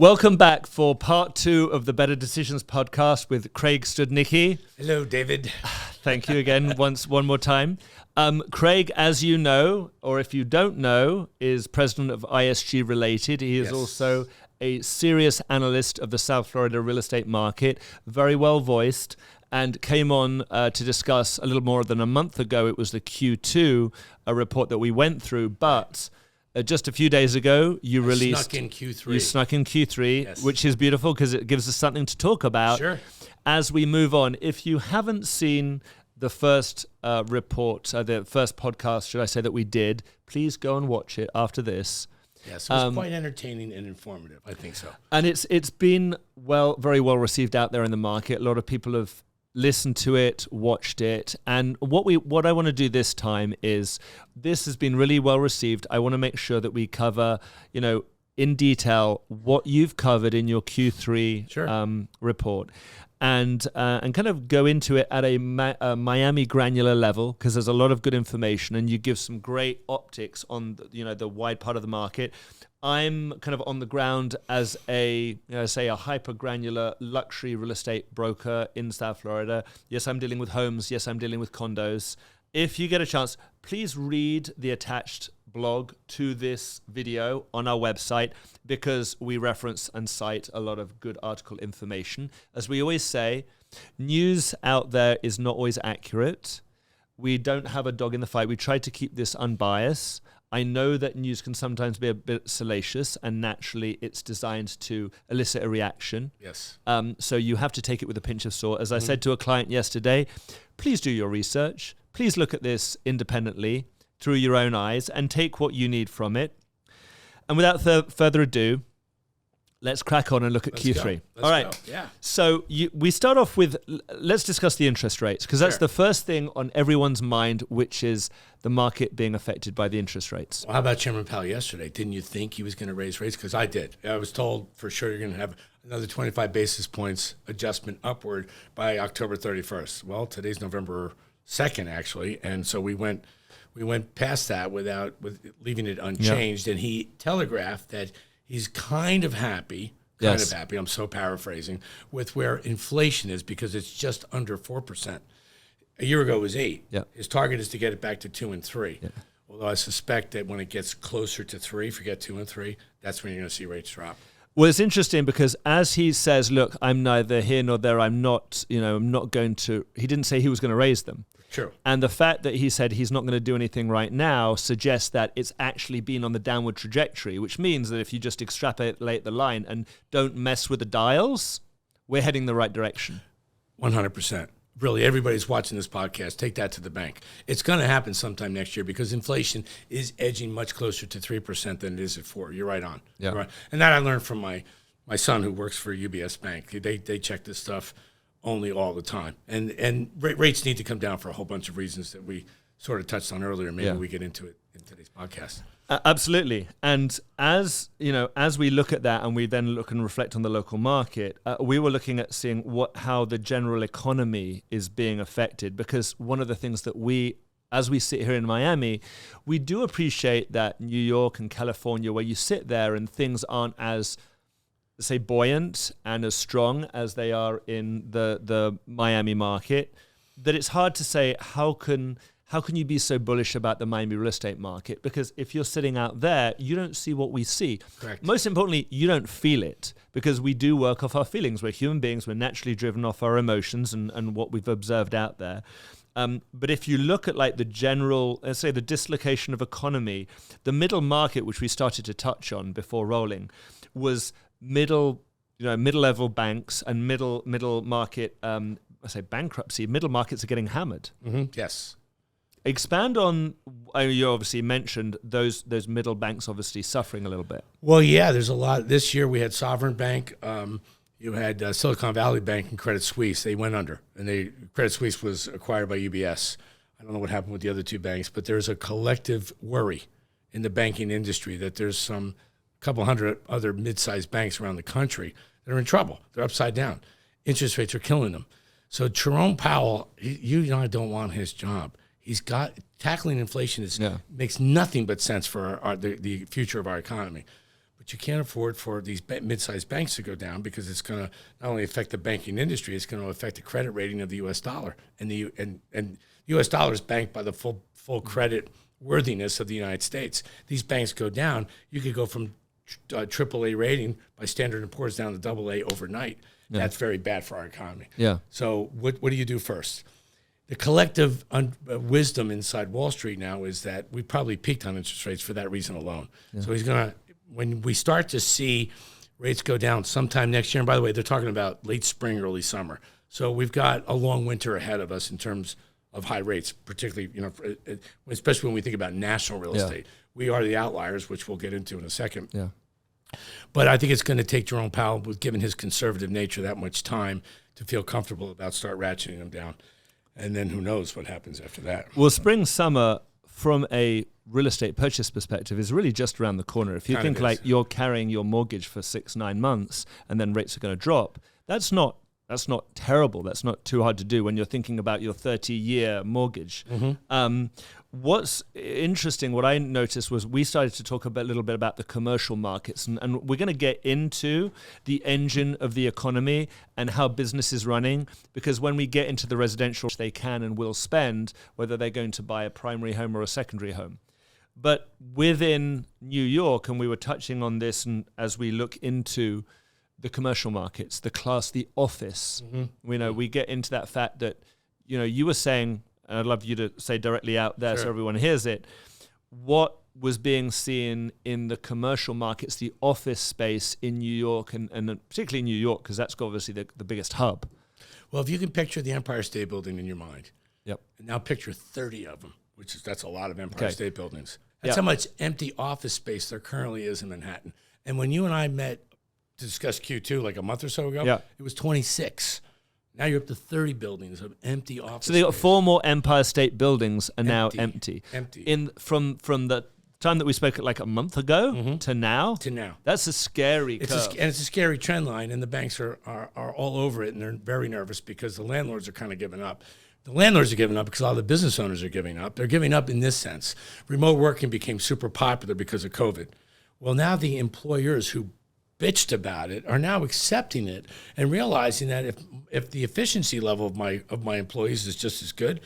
Welcome back for part 2 of the Better Decisions podcast with Craig Studnicky. Hello, David. Thank you again one more time. Craig, as you know, or if you don't know, is president of ISG Related. He is also a serious analyst of the South Florida real estate market, very well voiced, and came on to discuss a little more than a month ago. It was the Q2 report that we went through, but just a few days ago, you snuck in Q3. You snuck in Q3, which is beautiful because it gives us something to talk about as we move on. If you haven't seen the first report, the first podcast, should I say, that we did, please go and watch it after this. Yes, it was quite entertaining and informative. I think so. And it's been very well received out there in the market. A lot of people have listened to it, watched it, and what I want to do this time is, this has been really well received. I want to make sure that we cover, in detail what you've covered in your Q3 report, and kind of go into it at a Miami granular level, because there's a lot of good information, and you give some great optics on the wide part of the market. I'm kind of on the ground as a hyper granular luxury real estate broker in South Florida. Yes, I'm dealing with homes. Yes, I'm dealing with condos. If you get a chance, please read the attached blog to this video on our website, because we reference and cite a lot of good article information. As we always say, news out there is not always accurate. We don't have a dog in the fight. We try to keep this unbiased. I know that news can sometimes be a bit salacious, and naturally it's designed to elicit a reaction. Yes. So you have to take it with a pinch of salt. As I said to a client yesterday, please do your research. Please look at this independently through your own eyes and take what you need from it. And without further ado, let's crack on and look at Q3. All right. Yeah. So we start off with, let's discuss the interest rates, because that's the first thing on everyone's mind, which is the market being affected by the interest rates. Well, how about Chairman Powell yesterday? Didn't you think he was going to raise rates? Because I did. I was told for sure you're going to have another 25 basis points adjustment upward by October 31st. Well, today's November 2nd, actually, and so we went past that with leaving it unchanged, and he telegraphed that he's kind of happy, I'm so paraphrasing, with where inflation is, because it's just under 4%. A year ago it was 8%. Yeah. His target is to get it back to 2 and 3. Yeah. Although I suspect that when it gets closer to 3, forget 2 and 3, that's when you're going to see rates drop. Well, it's interesting because as he says, look, I'm neither here nor there, I'm not going to, he didn't say he was going to raise them. True. And the fact that he said he's not going to do anything right now suggests that it's actually been on the downward trajectory, which means that if you just extrapolate the line and don't mess with the dials, we're heading the right direction. 100%. Really, everybody's watching this podcast, take that to the bank. It's going to happen sometime next year, because inflation is edging much closer to 3% than it is at 4%. You're right on. Yeah. Right. And that I learned from my son, who works for UBS Bank. They check this stuff only all the time. And rates need to come down for a whole bunch of reasons that we sort of touched on earlier. Maybe we get into it in today's podcast. Absolutely. And as we look at that and we then look and reflect on the local market, we were looking at seeing how the general economy is being affected, because one of the things that as we sit here in Miami, we do appreciate that New York and California, where you sit there and things aren't as, say, buoyant and as strong as they are in the Miami market, that it's hard to say how can you be so bullish about the Miami real estate market, because if you're sitting out there, you don't see what we see. Correct. Most importantly, you don't feel it, because we do work off our feelings. We're human beings. We're naturally driven off our emotions and what we've observed out there. But if you look at like the general, let's say the dislocation of economy, the middle market, which we started to touch on before rolling, was middle-level banks and middle market. I say bankruptcy. Middle markets are getting hammered. Mm-hmm. Yes. Expand on. You obviously mentioned those middle banks obviously suffering a little bit. Well, yeah. There's a lot. This year we had Sovereign Bank. You had Silicon Valley Bank and Credit Suisse. They went under, and Credit Suisse was acquired by UBS. I don't know what happened with the other two banks, but there's a collective worry in the banking industry that there's some couple hundred other mid-sized banks around the country that are in trouble. They're upside down. Interest rates are killing them. So Jerome Powell, I don't want his job. He's got tackling inflation makes nothing but sense for the future of our economy. but you can't afford for these mid-sized banks to go down because it's going to not only affect the banking industry, it's going to affect the credit rating of the U.S. dollar. And the U.S. dollar is banked by the full credit worthiness of the United States. These banks go down, you could go from AAA rating by Standard & Poor's down to AA overnight. Yeah. That's very bad for our economy. Yeah. So what do you do first? The collective wisdom inside Wall Street now is that we probably peaked on interest rates for that reason alone. Yeah. So he's going to, when we start to see rates go down sometime next year, and by the way, they're talking about late spring, early summer. So we've got a long winter ahead of us in terms of high rates, particularly, especially when we think about national real estate. We are the outliers, which we'll get into in a second. Yeah. But I think it's going to take Jerome Powell, given his conservative nature, that much time to feel comfortable about start ratcheting them down. And then who knows what happens after that. Well, spring, summer, from a real estate purchase perspective, is really just around the corner. If you think like you're carrying your mortgage for 6-9 months and then rates are going to drop, that's not terrible. That's not too hard to do when you're thinking about your 30-year mortgage. Mm-hmm. What's interesting, what I noticed was we started to talk a little bit about the commercial markets, and we're going to get into the engine of the economy and how business is running, because when we get into the residential, they can and will spend, whether they're going to buy a primary home or a secondary home. But within New York, and we were touching on this, and as we look into the commercial markets, the office, mm-hmm. We get into that fact that, you were saying, and I'd love you to say directly out there so everyone hears it, what was being seen in the commercial markets, the office space in New York, and particularly New York, because that's obviously the biggest hub. Well, if you can picture the Empire State Building in your mind, yep, and now picture 30 of them, that's a lot of Empire State Buildings. That's how much empty office space there currently is in Manhattan. And when you and I met to discuss Q2 like a month or so ago, it was 26. Now you're up to 30 buildings of empty office. So they got 4 more Empire State buildings are now empty. From the time that we spoke like a month ago mm-hmm. to now. That's a scary curve. And it's a scary trend line, and the banks are all over it, and they're very nervous because the landlords are kind of giving up. The landlords are giving up because a lot of the business owners are giving up. They're giving up in this sense. Remote working became super popular because of COVID. Well, now the employers who bitched about it are now accepting it and realizing that if the efficiency level of my employees is just as good,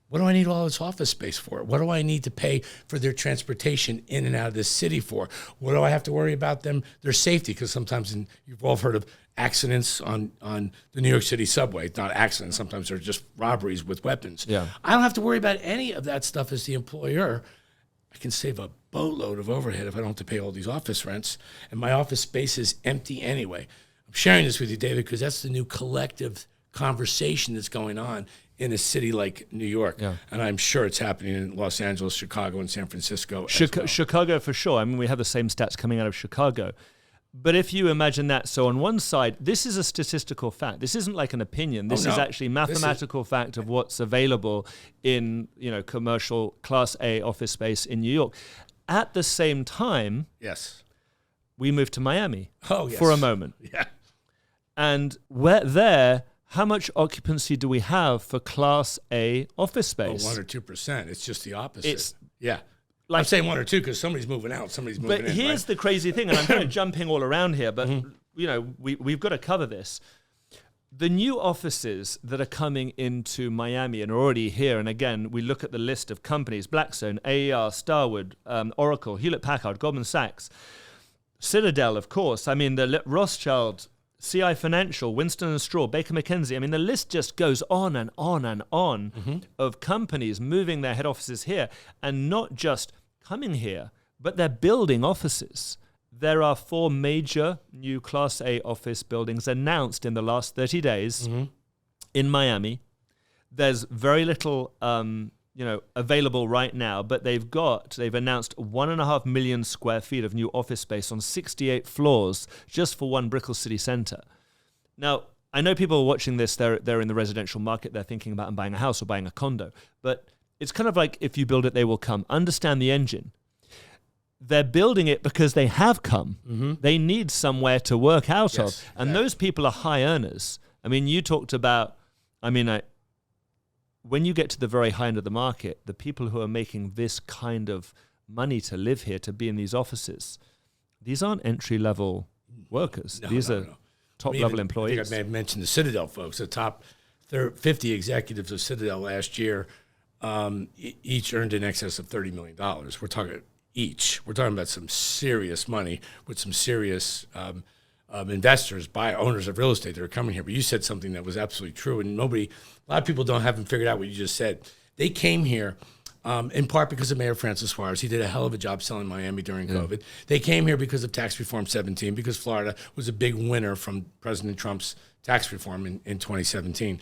what do I need all this office space for? What do I need to pay for their transportation in and out of this city for? What do I have to worry about their safety? Because sometimes you've all heard of accidents on the New York City subway. Not accidents, sometimes they're just robberies with weapons. Yeah. I don't have to worry about any of that stuff as the employer. I can save a boatload of overhead if I don't have to pay all these office rents, and my office space is empty anyway. I'm sharing this with you, David, because that's the new collective conversation that's going on in a city like New York, and I'm sure it's happening in Los Angeles, Chicago, and San Francisco as well. Chicago for sure. I mean, we have the same stats coming out of Chicago. But if you imagine that, so on one side, this is a statistical fact. This isn't like an opinion. This is actually mathematical fact of what's available in, commercial Class A office space in New York. At the same time, we moved to Miami for a moment. Yeah. And how much occupancy do we have for Class A office space? 1 or 2%. It's just the opposite. I'm saying 1 or 2 because somebody's moving out, somebody's moving in. But here's the crazy thing, and I'm kind of jumping all around here, but we've got to cover this. The new offices that are coming into Miami and are already here, and again, we look at the list of companies: Blackstone, AER, Starwood, Oracle, Hewlett-Packard, Goldman Sachs, Citadel, of course. I mean, the Rothschild, CI Financial, Winston & Straw, Baker McKenzie. I mean, the list just goes on and on and on mm-hmm. of companies moving their head offices here, and not just coming here, but they're building offices. There are 4 major new Class A office buildings announced in the last 30 days mm-hmm. in Miami. There's very little available right now, but they've announced 1.5 million square feet of new office space on 68 floors just for one Brickell city center. Now, I know people are watching this, they're in the residential market, they're thinking about buying a house or buying a condo, but it's kind of like if you build it, they will come. Understand the engine. They're building it because they have come. Mm-hmm. They need somewhere to work out of. And those people are high earners. I mean, you talked about, when you get to the very high end of the market, the people who are making this kind of money to live here, to be in these offices, these aren't entry-level workers. These are top-level employees. I think I may have mentioned the Citadel folks. The top 50 executives of Citadel last year each earned in excess of $30 million. We're talking each. We're talking about some serious money with some serious investors, owners of real estate that are coming here. But you said something that was absolutely true, and a lot of people haven't figured out what you just said. They came here in part because of Mayor Francis Suarez. He did a hell of a job selling Miami during COVID. They came here because of Tax Reform 17, because Florida was a big winner from President Trump's tax reform in 2017.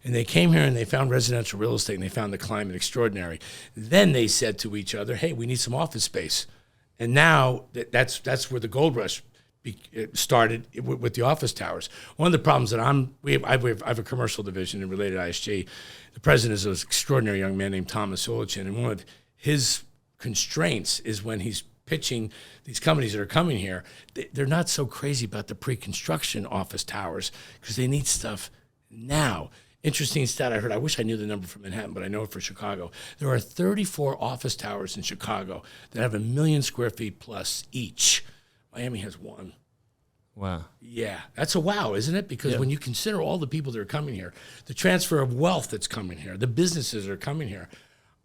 And they came here and they found residential real estate and they found the climate extraordinary. Then they said to each other, hey, we need some office space. And now that's where the gold rush started with the office towers. One of the problems that I have a commercial division in RelatedISG. The president is an extraordinary young man named Thomas Ulichin, and one of his constraints is when he's pitching these companies that are coming here, they're not so crazy about the pre-construction office towers because they need stuff now. Interesting stat I heard. I wish I knew the number for Manhattan, but I know it for Chicago. There are 34 office towers in Chicago that have 1 million square feet plus each. Miami has 1. Wow. Yeah, that's a wow, isn't it? Because when you consider all the people that are coming here, the transfer of wealth that's coming here, the businesses that are coming here,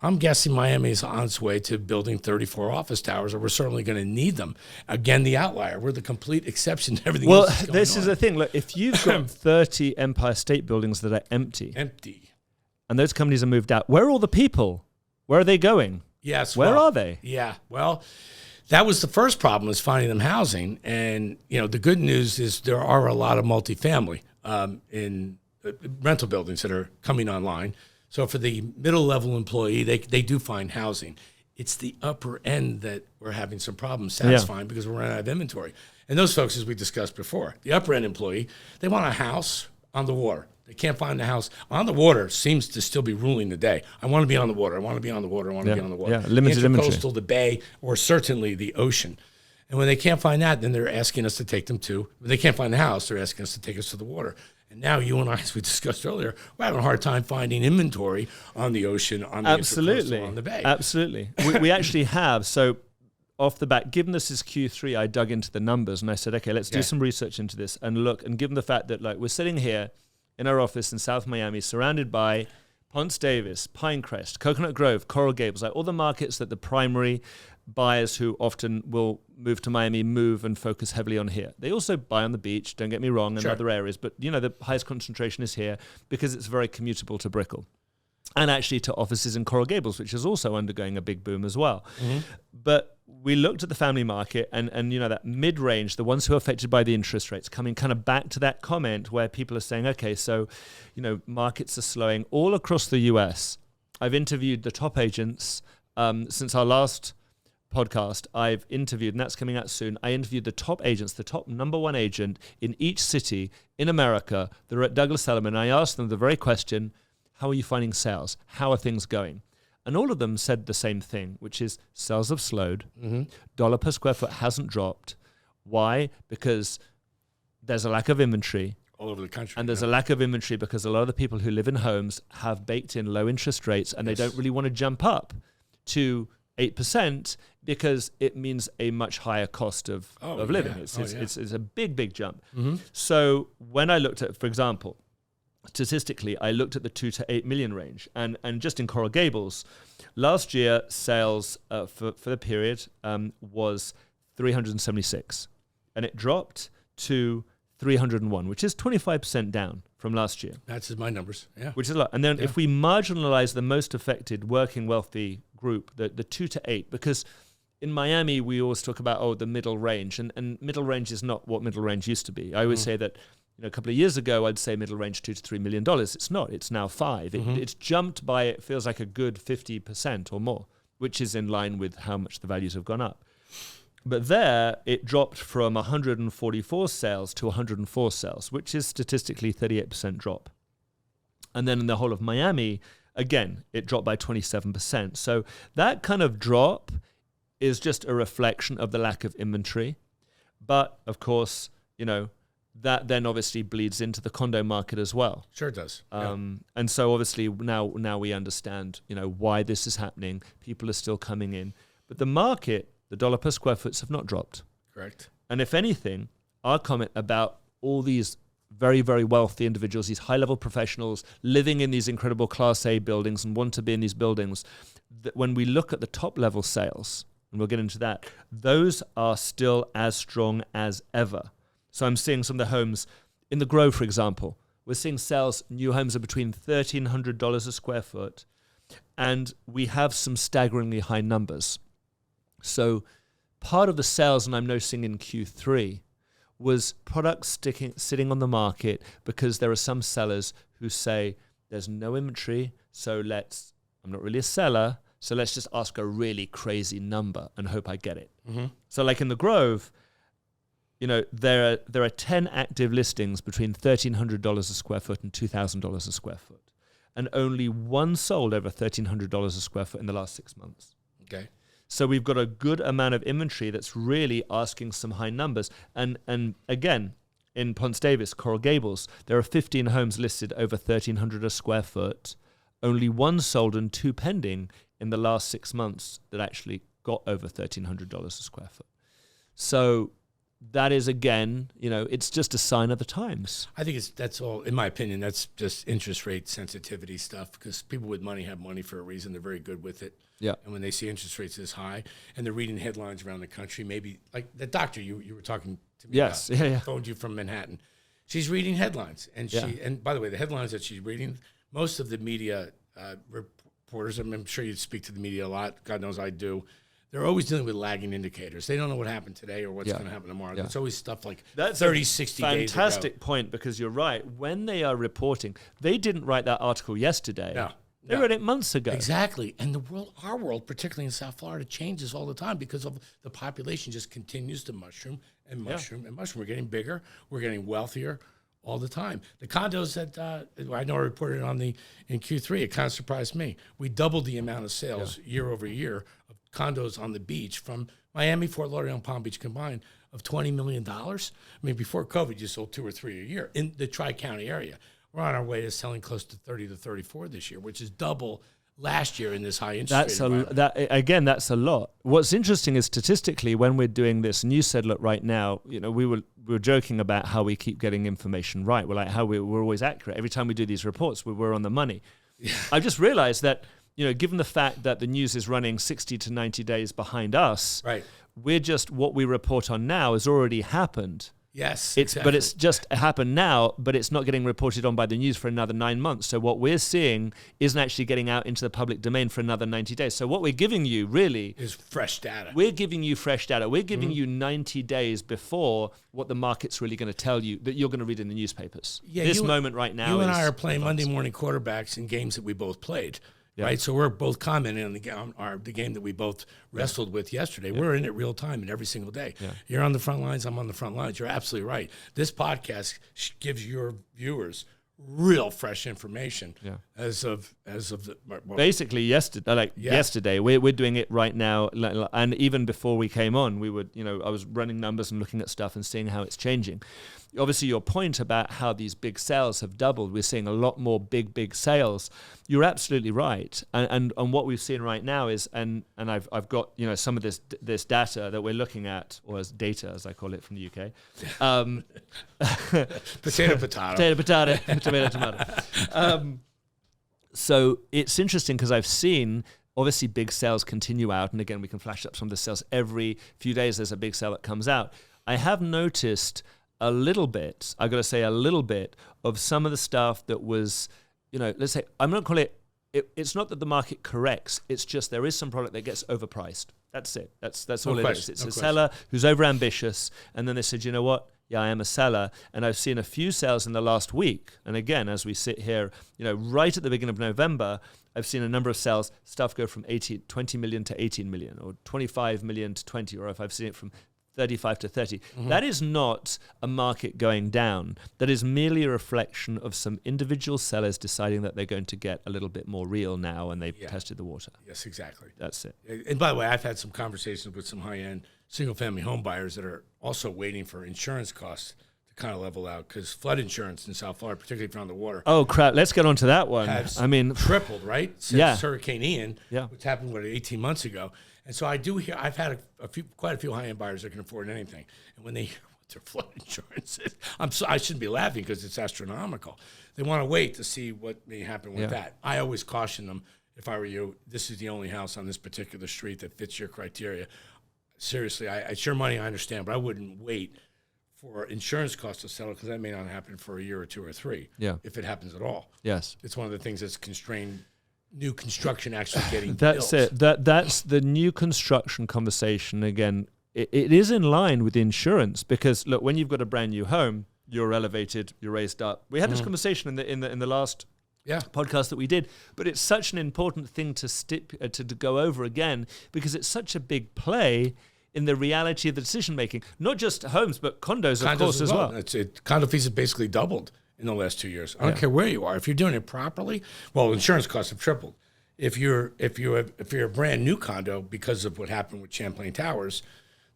I'm guessing Miami is on its way to building 34 office towers, or we're certainly going to need them. Again, the outlier. We're the complete exception to everything else that's going on. Well, this is the thing. Look, if you've got 30 Empire State Buildings that are empty, and those companies are moved out, where are all the people? Where are they going? Yes. Where are they? Yeah, well, that was the first problem, is finding them housing. And, the good news is there are a lot of multifamily in rental buildings that are coming online. So for the middle-level employee, they do find housing. It's the upper end that we're having some problems satisfying because we're running out of inventory. And those folks, as we discussed before, the upper-end employee, they want a house on the water. They can't find a house. On the water seems to still be ruling the day. I want to be on the water. I want to be on the water. I want to be on the water. Yeah, limited inventory. Coastal, the bay, or certainly the ocean. And when they can't find that, then they're asking us to take them to, when they can't find the house, they're asking us to take us to the water. And now you and I, as we discussed earlier, we're having a hard time finding inventory on the ocean, on the intercoastal, on the bay. Absolutely. We actually have. So off the bat, given this is Q3, I dug into the numbers and I said, okay, let's do some research into this and look. And given the fact that we're sitting here in our office in South Miami, surrounded by Ponce Davis, Pinecrest, Coconut Grove, Coral Gables, all the markets that the primary buyers who often will move to Miami move and focus heavily on here. They also buy on the beach, don't get me wrong, in other areas, but the highest concentration is here because it's very commutable to Brickell. And actually to offices in Coral Gables, which is also undergoing a big boom as well. Mm-hmm. But we looked at the family market and that mid-range, the ones who are affected by the interest rates, coming kind of back to that comment where people are saying, okay, so, markets are slowing all across the US. I've interviewed the top agents since our last podcast. I've interviewed, and that's coming out soon, I interviewed the top agents, the top number one agent in each city in America. They're at Douglas Elliman. I asked them the very question, how are you finding sales? How are things going? And all of them said the same thing, which is sales have slowed. Mm-hmm. Dollar per square foot hasn't dropped. Why? Because there's a lack of inventory. All over the country. And there's a lack of inventory because a lot of the people who live in homes have baked in low interest rates and they don't really want to jump up to 8% because it means a much higher cost of living. It's a big, big jump. Mm-hmm. So when I looked at, for example, statistically, I looked at the 2 to 8 million range, and just in Coral Gables, last year sales for the period was 376, and it dropped to 301, which is 25% down from last year. That's my numbers, yeah. Which is a lot. And then if we marginalize the most affected working wealthy group, the 2 to 8, because in Miami we always talk about the middle range, and middle range is not what middle range used to be. I always say that. A couple of years ago, I'd say middle range $2 to $3 million. It's not. It's now 5. It's jumped by, it feels like a good 50% or more, which is in line with how much the values have gone up. But there, it dropped from 144 sales to 104 sales, which is statistically 38% drop. And then in the whole of Miami, again, it dropped by 27%. So that kind of drop is just a reflection of the lack of inventory. But, of course, that then obviously bleeds into the condo market as well. Sure it does. And so obviously now we understand, why this is happening. People are still coming in. But the market, the dollar per square foot have not dropped. Correct. And if anything, our comment about all these very, very wealthy individuals, these high-level professionals living in these incredible Class A buildings and want to be in these buildings, that when we look at the top-level sales, and we'll get into that, those are still as strong as ever. So I'm seeing some of the homes in the Grove, for example. We're seeing sales, new homes are between $1,300 a square foot, and we have some staggeringly high numbers. So part of the sales, and I'm noticing in Q3, was products sitting on the market because there are some sellers who say there's no inventory, so I'm not really a seller, so let's just ask a really crazy number and hope I get it. Mm-hmm. So like in the Grove, there are 10 active listings between $1,300 a square foot and $2,000 a square foot, and only one sold over $1,300 a square foot in the last 6 months. Okay. So we've got a good amount of inventory that's really asking some high numbers. And again, in Ponce Davis, Coral Gables, there are 15 homes listed over $1,300 a square foot, only one sold and two pending in the last 6 months that actually got over $1,300 a square foot. So that is, again, it's just a sign of the times. I think that's all, in my opinion, that's just interest rate sensitivity stuff, because people with money have money for a reason. They're very good with it. Yeah. And when they see interest rates this high and they're reading headlines around the country, maybe like the doctor you were talking to me yes. about, yeah. phoned you from Manhattan. She's reading headlines. And and by the way, the headlines that she's reading, most of the media reporters, I'm sure you speak to the media a lot, God knows I do, they're always dealing with lagging indicators. They don't know what happened today or what's going to happen tomorrow. Yeah. It's always stuff like that's 30, 60 days ago. Fantastic point, because you're right. When they are reporting, they didn't write that article yesterday. No. They wrote it months ago. Exactly. And our world, particularly in South Florida, changes all the time because of the population just continues to mushroom and mushroom and mushroom. We're getting bigger. We're getting wealthier all the time. The condos that I know I reported on in Q3, it kind of surprised me. We doubled the amount of sales year over year of condos on the beach from Miami, Fort Lauderdale, and Palm Beach combined of $20 million. I mean, before COVID, you sold 2 or 3 a year in the Tri-County area. We're on our way to selling close to 30 to 34 this year, which is double last year in this high interest rate environment. That's a lot. What's interesting is statistically, when we're doing this, and you said, look, right now, we were joking about how we keep getting information right. We're like, how we're always accurate. Every time we do these reports, we're on the money. Yeah. I just realized that, given the fact that the news is running 60 to 90 days behind us, right, what we report on now has already happened. Yes, exactly. But it's just happened now, but it's not getting reported on by the news for another 9 months. So what we're seeing isn't actually getting out into the public domain for another 90 days. So what we're giving you really is fresh data. We're giving you fresh data. We're giving you 90 days before what the market's really going to tell you that you're going to read in the newspapers. Yeah, this moment right now. You and I are playing Monday morning quarterbacks in games that we both played. Yeah. Right, so we're both commenting on the game that we both wrestled with yesterday. Yeah. We're in it real time and every single day. Yeah. You're on the front lines. I'm on the front lines. You're absolutely right. This podcast gives your viewers real fresh information as of basically yesterday. We're doing it right now, and even before we came on, we would I was running numbers and looking at stuff and seeing how it's changing. Obviously, your point about how these big sales have doubled, we're seeing a lot more big sales. You're absolutely right, and what we've seen right now is, and I've got some of this data that we're looking at, or as data as I call it from the UK. Potato, tomato. So it's interesting because I've seen obviously big sales continue out, and again we can flash up some of the sales every few days. There's a big sale that comes out. I have noticed a little bit, I got to say a little bit, of some of the stuff that was, let's say, I'm not calling it's not that the market corrects, it's just there is some product that gets overpriced. That's it. That's all it is. It's a seller who's overambitious, and then they said, you know what? Yeah, I am a seller, and I've seen a few sales in the last week. And again, as we sit here, right at the beginning of November, I've seen a number of sales, stuff go from 20 million to 18 million, or 25 million to 20, or if I've seen it from 35 to 30. Mm-hmm. That is not a market going down. That is merely a reflection of some individual sellers deciding that they're going to get a little bit more real now, and they've tested the water. Yes, exactly. That's it. And by the way, I've had some conversations with some high-end single-family home buyers that are also waiting for insurance costs to kind of level out, because flood insurance in South Florida, particularly if you're on the water. Oh, crap. Let's get on to that one. Tripled, right? Since Hurricane Ian, which happened, 18 months ago. And so I do hear, I've had quite a few high-end buyers that can afford anything. And when they hear what their flood insurance is, I shouldn't be laughing because it's astronomical. They want to wait to see what may happen with that. I always caution them, if I were you, this is the only house on this particular street that fits your criteria. Seriously, it's your money, I understand, but I wouldn't wait for insurance costs to settle because that may not happen for a year or 2 or 3, if it happens at all. Yes. It's one of the things that's constrained new construction actually getting built. That's the new construction conversation. Again, it is in line with insurance because, look, when you've got a brand new home, you're elevated, you're raised up. We had this conversation in the last podcast that we did, but it's such an important thing to go over again because it's such a big play in the reality of the decision making, not just homes but condos of course as well. Condo fees have basically doubled in the last 2 years. I don't care where you are. If you're doing it properly, well, insurance costs have tripled. If you're a brand new condo, because of what happened with Champlain Towers,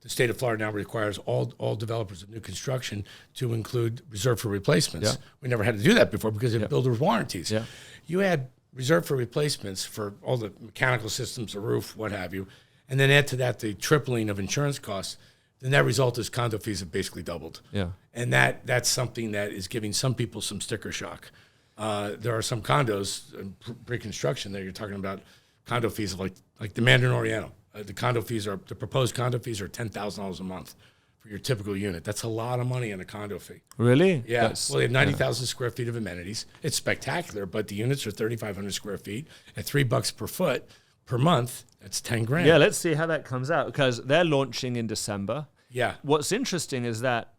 the state of Florida now requires all developers of new construction to include reserve for replacements. Yeah. We never had to do that before because of builder's warranties. Yeah. You add reserve for replacements for all the mechanical systems, the roof, what have you, and then add to that the tripling of insurance costs, the net result is condo fees have basically doubled. Yeah. And that's something that is giving some people some sticker shock. There are some condos in pre-construction that you're talking about condo fees of like the Mandarin Oriental. The proposed condo fees are $10,000 a month for your typical unit. That's a lot of money in a condo fee. Really? Yeah. Well, they have 90,000 square feet of amenities. It's spectacular, but the units are 3,500 square feet at $3 per foot per month. That's $10,000. Yeah, let's see how that comes out because they're launching in December. Yeah. What's interesting is that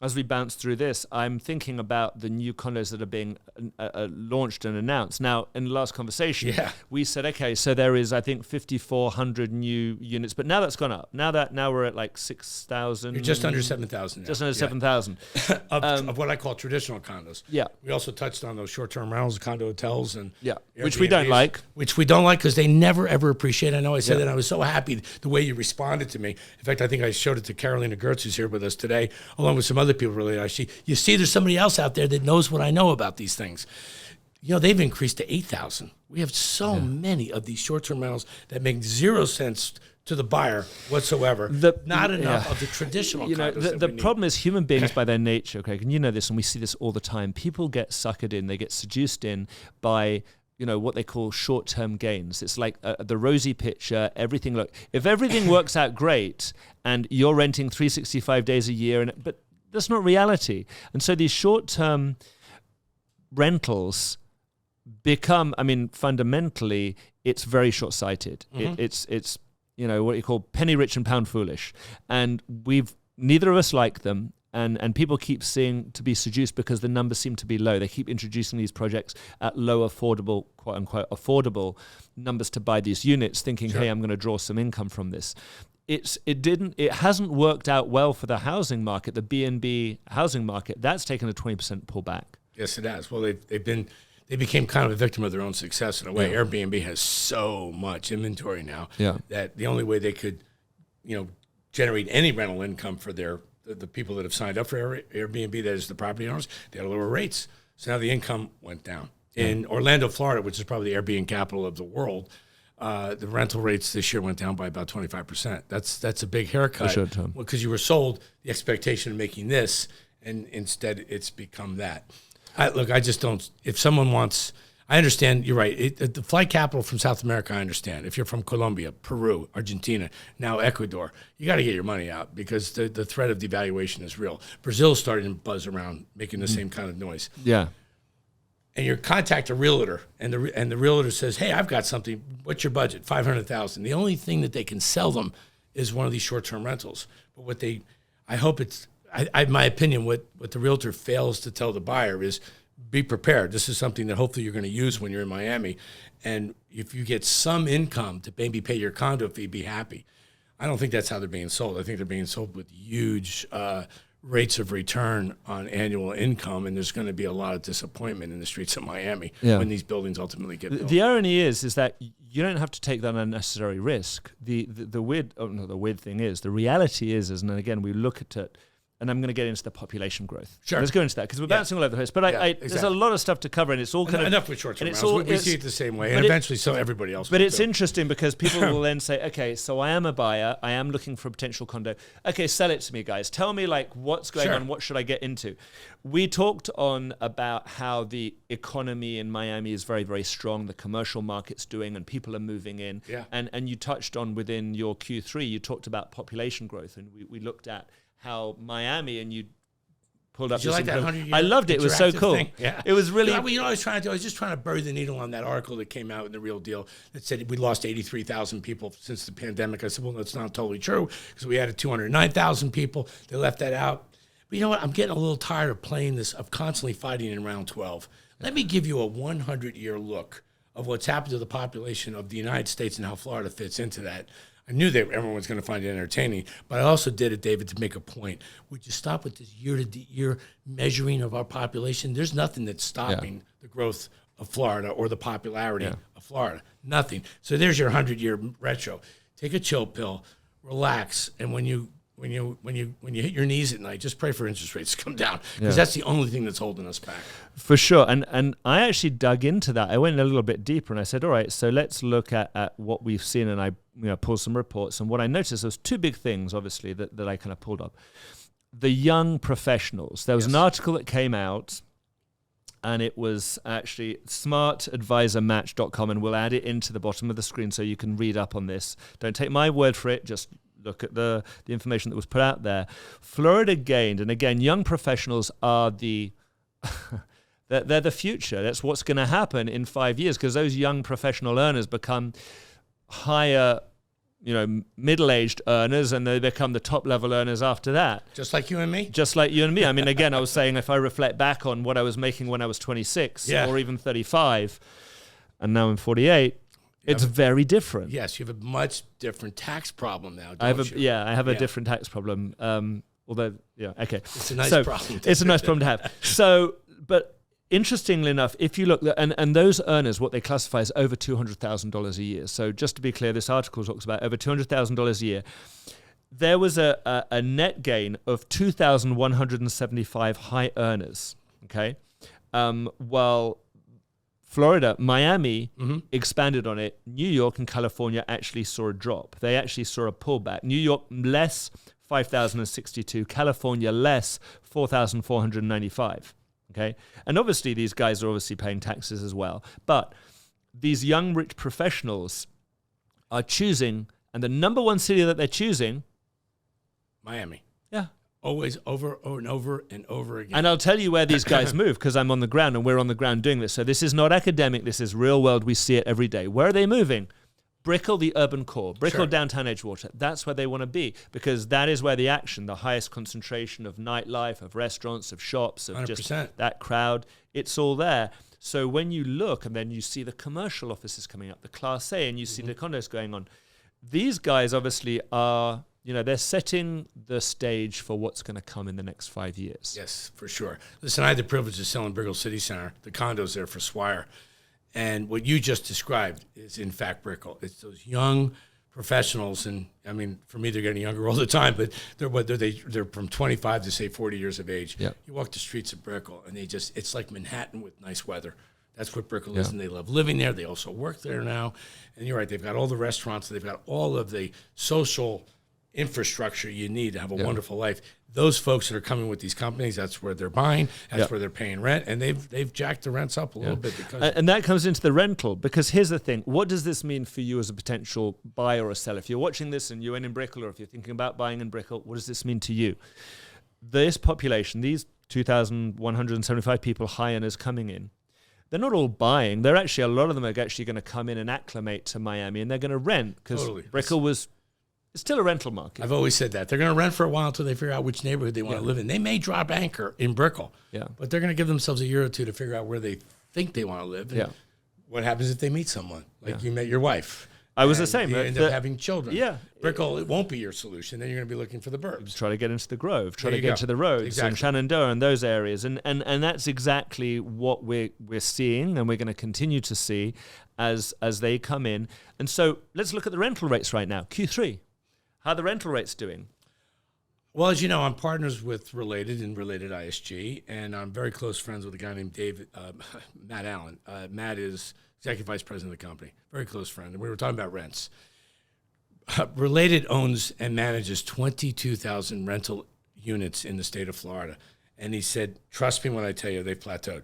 as we bounce through this, I'm thinking about the new condos that are being launched and announced. Now, in the last conversation, we said, okay, so there is, I think, 5,400 new units, but now that's gone up. Now we're at like 6,000. You're just under 7,000 now. Just under 7,000. of what I call traditional condos. Yeah. We also touched on those short-term rentals, condo hotels, and which we don't like. Which we don't like because they never, ever appreciate. I know I said that. I was so happy the way you responded to me. In fact, I think I showed it to Carolina Gertz, who's here with us today, along with some other people really. You see there's somebody else out there that knows what I know about these things. You know, they've increased to 8,000. We have so many of these short-term rentals that make zero sense to the buyer whatsoever. Not enough of the traditional condos. The problem is human beings by their nature, Craig, and you know this, and we see this all the time. People get suckered in, they get seduced in by what they call short-term gains. It's like the rosy picture, everything. Look, if everything works out great and you're renting 365 days a year, but that's not reality. And so these short-term rentals become, fundamentally, it's very short-sighted. It's what you call penny rich and pound foolish. And neither of us like them. And people keep seeing to be seduced because the numbers seem to be low. They keep introducing these projects at low affordable, quote unquote, affordable numbers to buy these units, thinking, hey, I'm going to draw some income from this. It hasn't worked out well for the housing market, the B&B housing market. That's taken a 20% pullback. Yes, it has. Well, they became kind of a victim of their own success in a way. Airbnb has so much inventory now that the only way they could, generate any rental income for the people that have signed up for Airbnb, that is the property owners, they had lower rates. So now the income went down. In Orlando, Florida, which is probably the Airbnb capital of the world, the rental rates this year went down by about 25%. That's a big haircut because you were sold the expectation of making this, and instead it's become that. I just don't. If someone wants, I understand. You're right. The flight capital from South America, I understand. If you're from Colombia, Peru, Argentina, now Ecuador, you got to get your money out because the threat of devaluation is real. Brazil's starting to buzz around, making the same kind of noise. Yeah. And you contact a realtor, and the realtor says, "Hey, I've got something. What's your budget? $500,000." The only thing that they can sell them is one of these short-term rentals. But my opinion, what the realtor fails to tell the buyer is, be prepared. This is something that hopefully you're going to use when you're in Miami, and if you get some income to maybe pay your condo fee, be happy. I don't think that's how they're being sold. I think they're being sold with huge rates of return on annual income, and there's going to be a lot of disappointment in the streets of Miami when these buildings ultimately get built. The irony is that you don't have to take that unnecessary risk. The weird thing is, the reality is, and again, we look at it and I'm going to get into the population growth. Sure. Let's go into that because we're bouncing all over the place. But there's a lot of stuff to cover, and it's all kind of enough with short-term rentals. We see it the same way, and eventually so everybody else. But it's interesting because people will then say, okay, so I am a buyer. I am looking for a potential condo. Okay, sell it to me, guys. Tell me like what's going on. What should I get into? We talked on about how the economy in Miami is very, very strong. The commercial market's doing, and people are moving in. Yeah. And you touched on within your Q3, you talked about population growth, and we looked at how Miami, and you pulled up. Did you like that 100-year? I loved it. It was so cool. Thing? Yeah. It was really. You know, I was just trying to bury the needle on that article that came out in The Real Deal that said we lost 83,000 people since the pandemic. I said, well, that's not totally true because we added 209,000 people. They left that out. But you know what? I'm getting a little tired of playing this, of constantly fighting in round 12. Let me give you a 100-year look of what's happened to the population of the United States and how Florida fits into that. I knew that everyone was going to find it entertaining, but I also did it, David, to make a point. Would you stop with this year-to-year measuring of our population? There's nothing that's stopping the growth of Florida or the popularity of Florida. Nothing. So there's your 100-year retro. Take a chill pill, relax, and when you hit your knees at night, just pray for interest rates to come down because that's the only thing that's holding us back. For sure. And I actually dug into that. I went a little bit deeper and I said, all right, so let's look at what we've seen. And I pulled some reports. And what I noticed was two big things, obviously, that I kind of pulled up. The young professionals. There was an article that came out, and it was actually smartadvisormatch.com, and we'll add it into the bottom of the screen so you can read up on this. Don't take my word for it. Just look at the information that was put out there. Florida gained, and again, young professionals are the they're the future. That's what's going to happen in 5 years because those young professional earners become higher, middle-aged earners, and they become the top-level earners after that. Just like you and me? Just like you and me. I mean, again, I was saying if I reflect back on what I was making when I was 26 or even 35, and now I'm 48, it's very different. Yes, you have a much different tax problem now, I have a different tax problem. Although, okay. It's a nice problem. It's a nice problem to have. So, but interestingly enough, if you look, and those earners, what they classify as over $200,000 a year. So just to be clear, this article talks about over $200,000 a year. There was a net gain of 2,175 high earners, okay? While Florida, Miami expanded on it. New York and California actually saw a drop. They actually saw a pullback. New York less 5,062, California less 4,495. Okay, and obviously these guys are obviously paying taxes as well. But these young rich professionals are choosing, and the number one city that they're choosing, Miami. Yeah. Always over and over and over again. And I'll tell you where these guys move because I'm on the ground and we're on the ground doing this. So this is not academic. This is real world. We see it every day. Where are they moving? Brickell, the urban core. Brickell, downtown Edgewater. That's where they want to be because that is where the action, the highest concentration of nightlife, of restaurants, of shops, of 100%. Just that crowd, it's all there. So when you look and then you see the commercial offices coming up, the Class A, and you see the condos going on, these guys obviously are, they're setting the stage for what's going to come in the next 5 years. Yes, for sure. Listen, I had the privilege of selling Brickell City Center, the condos there for Swire. And what you just described is, in fact, Brickell. It's those young professionals, and I mean, for me, they're getting younger all the time, but they're from 25 to, say, 40 years of age. Yep. You walk the streets of Brickell, and it's like Manhattan with nice weather. That's what Brickell is, and they love living there. They also work there now. And you're right, they've got all the restaurants. They've got all of the social infrastructure you need to have a wonderful life. Those folks that are coming with these companies, that's where they're buying, that's where they're paying rent, and they've jacked the rents up a little bit. And that comes into the rental, because here's the thing. What does this mean for you as a potential buyer or seller? If you're watching this and you're in Brickell, or if you're thinking about buying in Brickell, what does this mean to you? This population, these 2,175 people, high earners coming in, they're not all buying. They're actually, a lot of them are actually going to come in and acclimate to Miami, and they're going to rent, because Brickell was... It's still a rental market. I've always said that. They're going to rent for a while until they figure out which neighborhood they want to live in. They may drop anchor in Brickell, but they're going to give themselves a year or two to figure out where they think they want to live. And what happens if they meet someone? Like you met your wife. I was the same. You end up having children. Yeah. Brickell, it won't be your solution. Then you're going to be looking for the burbs. Try to get into the Grove. Try to get to the roads and Shenandoah and those areas. And that's exactly what we're seeing, and we're going to continue to see as they come in. And so let's look at the rental rates right now. Q3. How are the rental rates doing? Well, as you know, I'm partners with Related and RelatedISG, and I'm very close friends with a guy named Matt Allen. Matt is executive vice president of the company, very close friend, and we were talking about rents. Related owns and manages 22,000 rental units in the state of Florida, and he said, trust me when I tell you, they've plateaued.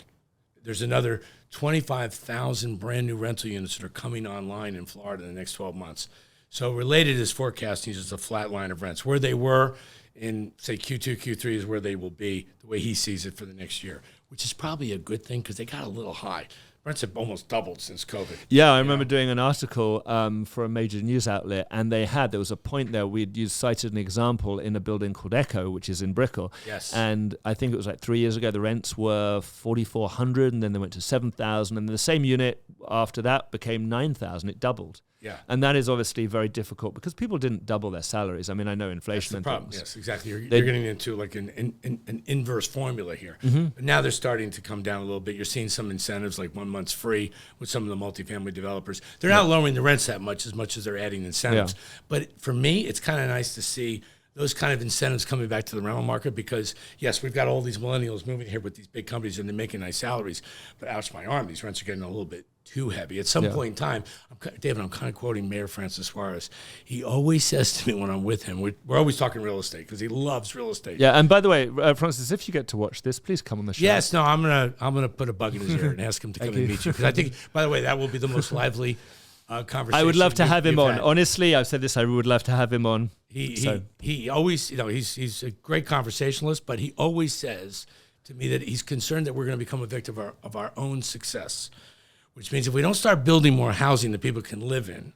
There's another 25,000 brand new rental units that are coming online in Florida in the next 12 months. So Related is forecasting just a flat line of rents. Where they were in, say, Q2, Q3 is where they will be, the way he sees it for the next year, which is probably a good thing because they got a little high. Rents have almost doubled since COVID. Yeah, I remember doing an article for a major news outlet, and there was a point there cited an example in a building called Echo, which is in Brickell. Yes. And I think it was like 3 years ago, the rents were $4,400, and then they went to $7,000, and the same unit after that became $9,000. It doubled. Yeah. And that is obviously very difficult because people didn't double their salaries. I mean, I know inflation and problem. things. Yes, exactly. You're getting into like an inverse formula here. But now they're starting to come down a little bit. You're seeing some incentives like 1 month's free with some of the multifamily developers. They're not lowering the rents that much as they're adding incentives. Yeah. But for me, it's kind of nice to see those kind of incentives coming back to the rental market because, yes, we've got all these millennials moving here with these big companies and they're making nice salaries. But ouch my arm, these rents are getting a little bit too heavy. At some point in time, David, I'm kind of quoting Mayor Francis Suarez. He always says to me when I'm with him, we're always talking real estate because he loves real estate. Yeah, and by the way, Francis, if you get to watch this, please come on the show. Yes, no, I'm gonna put a bug in his ear and ask him to come and meet you because I think, by the way, that will be the most lively conversation. I would love to have him on. had. Honestly, I've said this. I would love to have him on. He always, he's a great conversationalist, but he always says to me that he's concerned that we're going to become a victim of our own success, which means if we don't start building more housing that people can live in,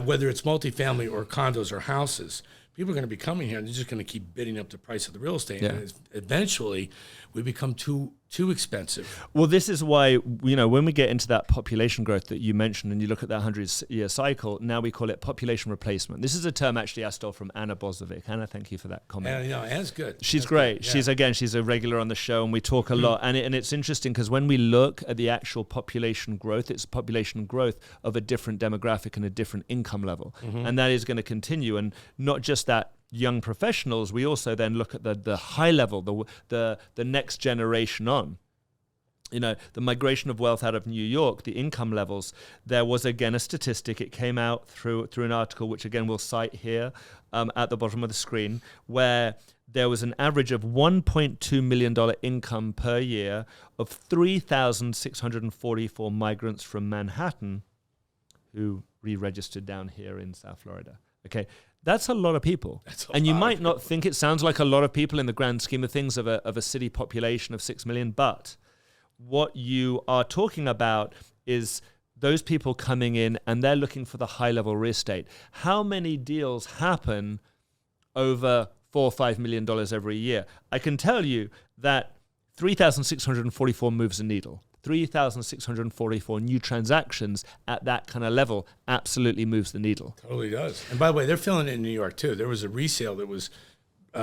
whether it's multifamily or condos or houses, people are going to be coming here and they're just going to keep bidding up the price of the real estate. Yeah. And eventually we become too expensive. Well, this is why, when we get into that population growth that you mentioned and you look at that 100-year cycle, now we call it population replacement. This is a term actually I stole from Anna Bozovic. Anna, thank you for that comment. And, Anna's good. She's That's great. Good. Yeah. She's a regular on the show and we talk a lot. And it's interesting because when we look at the actual population growth, it's population growth of a different demographic and a different income level. And that is going to continue. And not just that, young professionals, we also then look at the high level, the next generation on. The migration of wealth out of New York, the income levels. There was again a statistic. It came out through an article, which again we'll cite here at the bottom of the screen, where there was an average of $1.2 million income per year of 3,644 migrants from Manhattan who re-registered down here in South Florida. Okay. That's a lot of people. And you might not think it sounds like a lot of people in the grand scheme of things of a city population of 6 million, but what you are talking about is those people coming in and they're looking for the high-level real estate. How many deals happen over $4 or $5 million every year? I can tell you that 3,644 moves the needle. 3,644 new transactions at that kind of level absolutely moves the needle. Totally does. And by the way, they're feeling it in New York too. There was a resale that was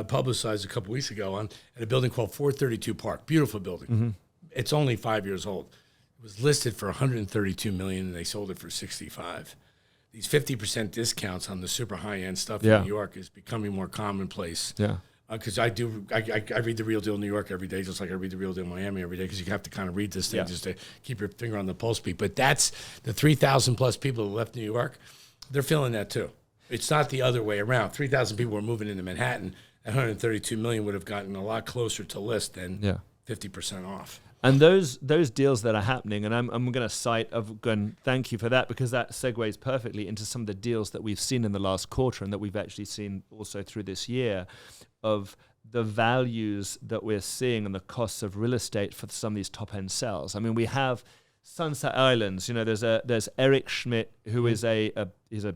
publicized a couple weeks ago at a building called 432 Park. Beautiful building. It's only 5 years old. It was listed for $132 million and they sold it for $65. These 50% discounts on the super high-end stuff in New York is becoming more commonplace. Yeah. Because I read the Real Deal in New York every day, just like I read the Real Deal in Miami every day, because you have to kind of read this thing just to keep your finger on the pulse beat. But that's the 3,000 plus people who left New York. They're feeling that too. It's not the other way around. 3,000 people were moving into Manhattan. That 132 million would have gotten a lot closer to list than 50% off. And those deals that are happening, and I'm going to cite, thank you for that, because that segues perfectly into some of the deals that we've seen in the last quarter and that we've actually seen also through this year, of the values that we're seeing and the costs of real estate for some of these top-end sales. I mean, we have Sunset Islands. There's Eric Schmidt, who is he's a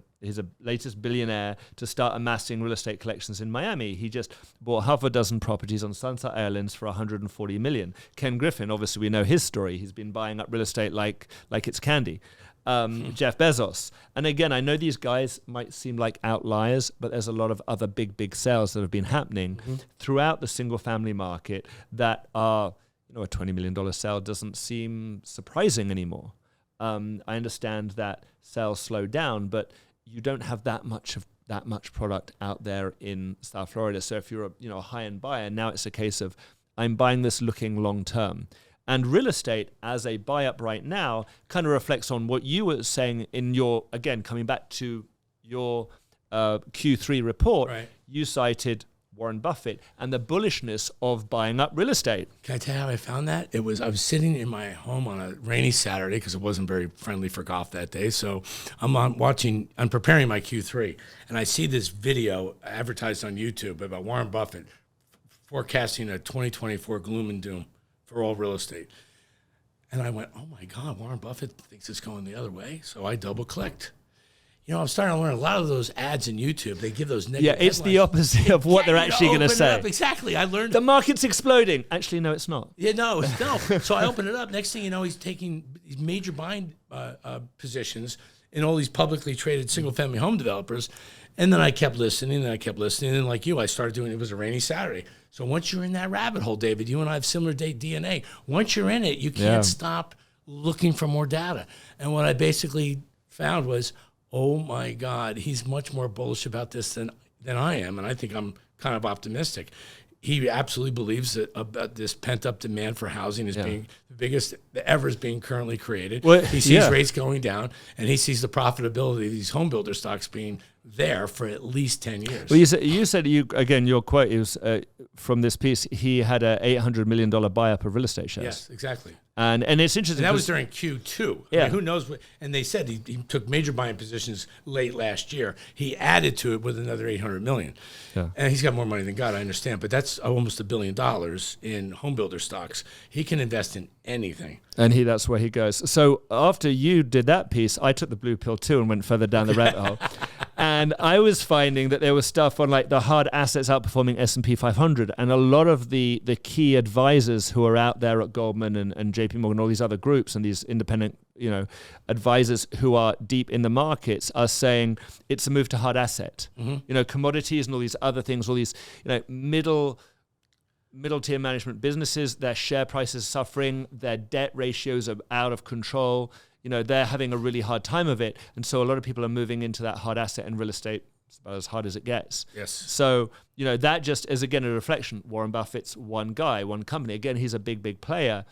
latest billionaire to start amassing real estate collections in Miami. He just bought half a dozen properties on Sunset Islands for $140 million. Ken Griffin, obviously we know his story. He's been buying up real estate like it's candy. Jeff Bezos. And again, I know these guys might seem like outliers, but there's a lot of other big sales that have been happening throughout the single family market that are, a $20 million sale doesn't seem surprising anymore. I understand that sales slow down, but you don't have that much of that much product out there in South Florida. So if you're a high-end buyer, now it's a case of I'm buying this looking long-term. And real estate as a buy-up right now kind of reflects on what you were saying in your, again, coming back to your Q3 report, right. You cited Warren Buffett and the bullishness of buying up real estate. Can I tell you how I found that? I was sitting in my home on a rainy Saturday because it wasn't very friendly for golf that day. So I'm preparing my Q3, and I see this video advertised on YouTube about Warren Buffett forecasting a 2024 gloom and doom for all real estate. And I went, oh my God, Warren Buffett thinks it's going the other way. So I double clicked. I'm starting to learn a lot of those ads in YouTube. They give those negative Yeah, it's headlines. the opposite of what they're actually going to say. Exactly. I learned the market's exploding. Actually, no, it's not. Yeah, no. So I open it up. Next thing you know, he's taking these major buying positions in all these publicly traded single-family home developers. And then I kept listening, and like you, I started doing it. It was a rainy Saturday. So once you're in that rabbit hole, David, you and I have similar DNA. Once you're in it, you can't stop looking for more data. And what I basically found was, oh my God, he's much more bullish about this than I am, and I think I'm kind of optimistic. He absolutely believes that about this pent-up demand for housing is being the biggest ever is being currently created. Well, he sees rates going down, and he sees the profitability of these home builder stocks being there for at least 10 years. Well, you said your quote is from this piece. He had a $800 million buy-up of real estate shares. Yes, exactly. And it's interesting. And that was during Q2. Yeah. I mean, who knows what? And they said he took major buying positions late last year. He added to it with another $800 million. Yeah. And he's got more money than God, I understand. But that's almost $1 billion in home builder stocks. He can invest in anything. And that's where he goes. So after you did that piece, I took the blue pill too and went further down the rabbit hole. And I was finding that there was stuff on like the hard assets outperforming S&P 500. And a lot of the key advisors who are out there at Goldman and JP Morgan, all these other groups and these independent, advisors who are deep in the markets are saying it's a move to hard asset. Mm-hmm. Commodities and all these other things, all these, middle tier management businesses, their share prices are suffering, their debt ratios are out of control. They're having a really hard time of it. And so a lot of people are moving into that hard asset, and real estate is about as hard as it gets. Yes. So, that just is, again, a reflection. Warren Buffett's one guy, one company. Again, he's a big, big player.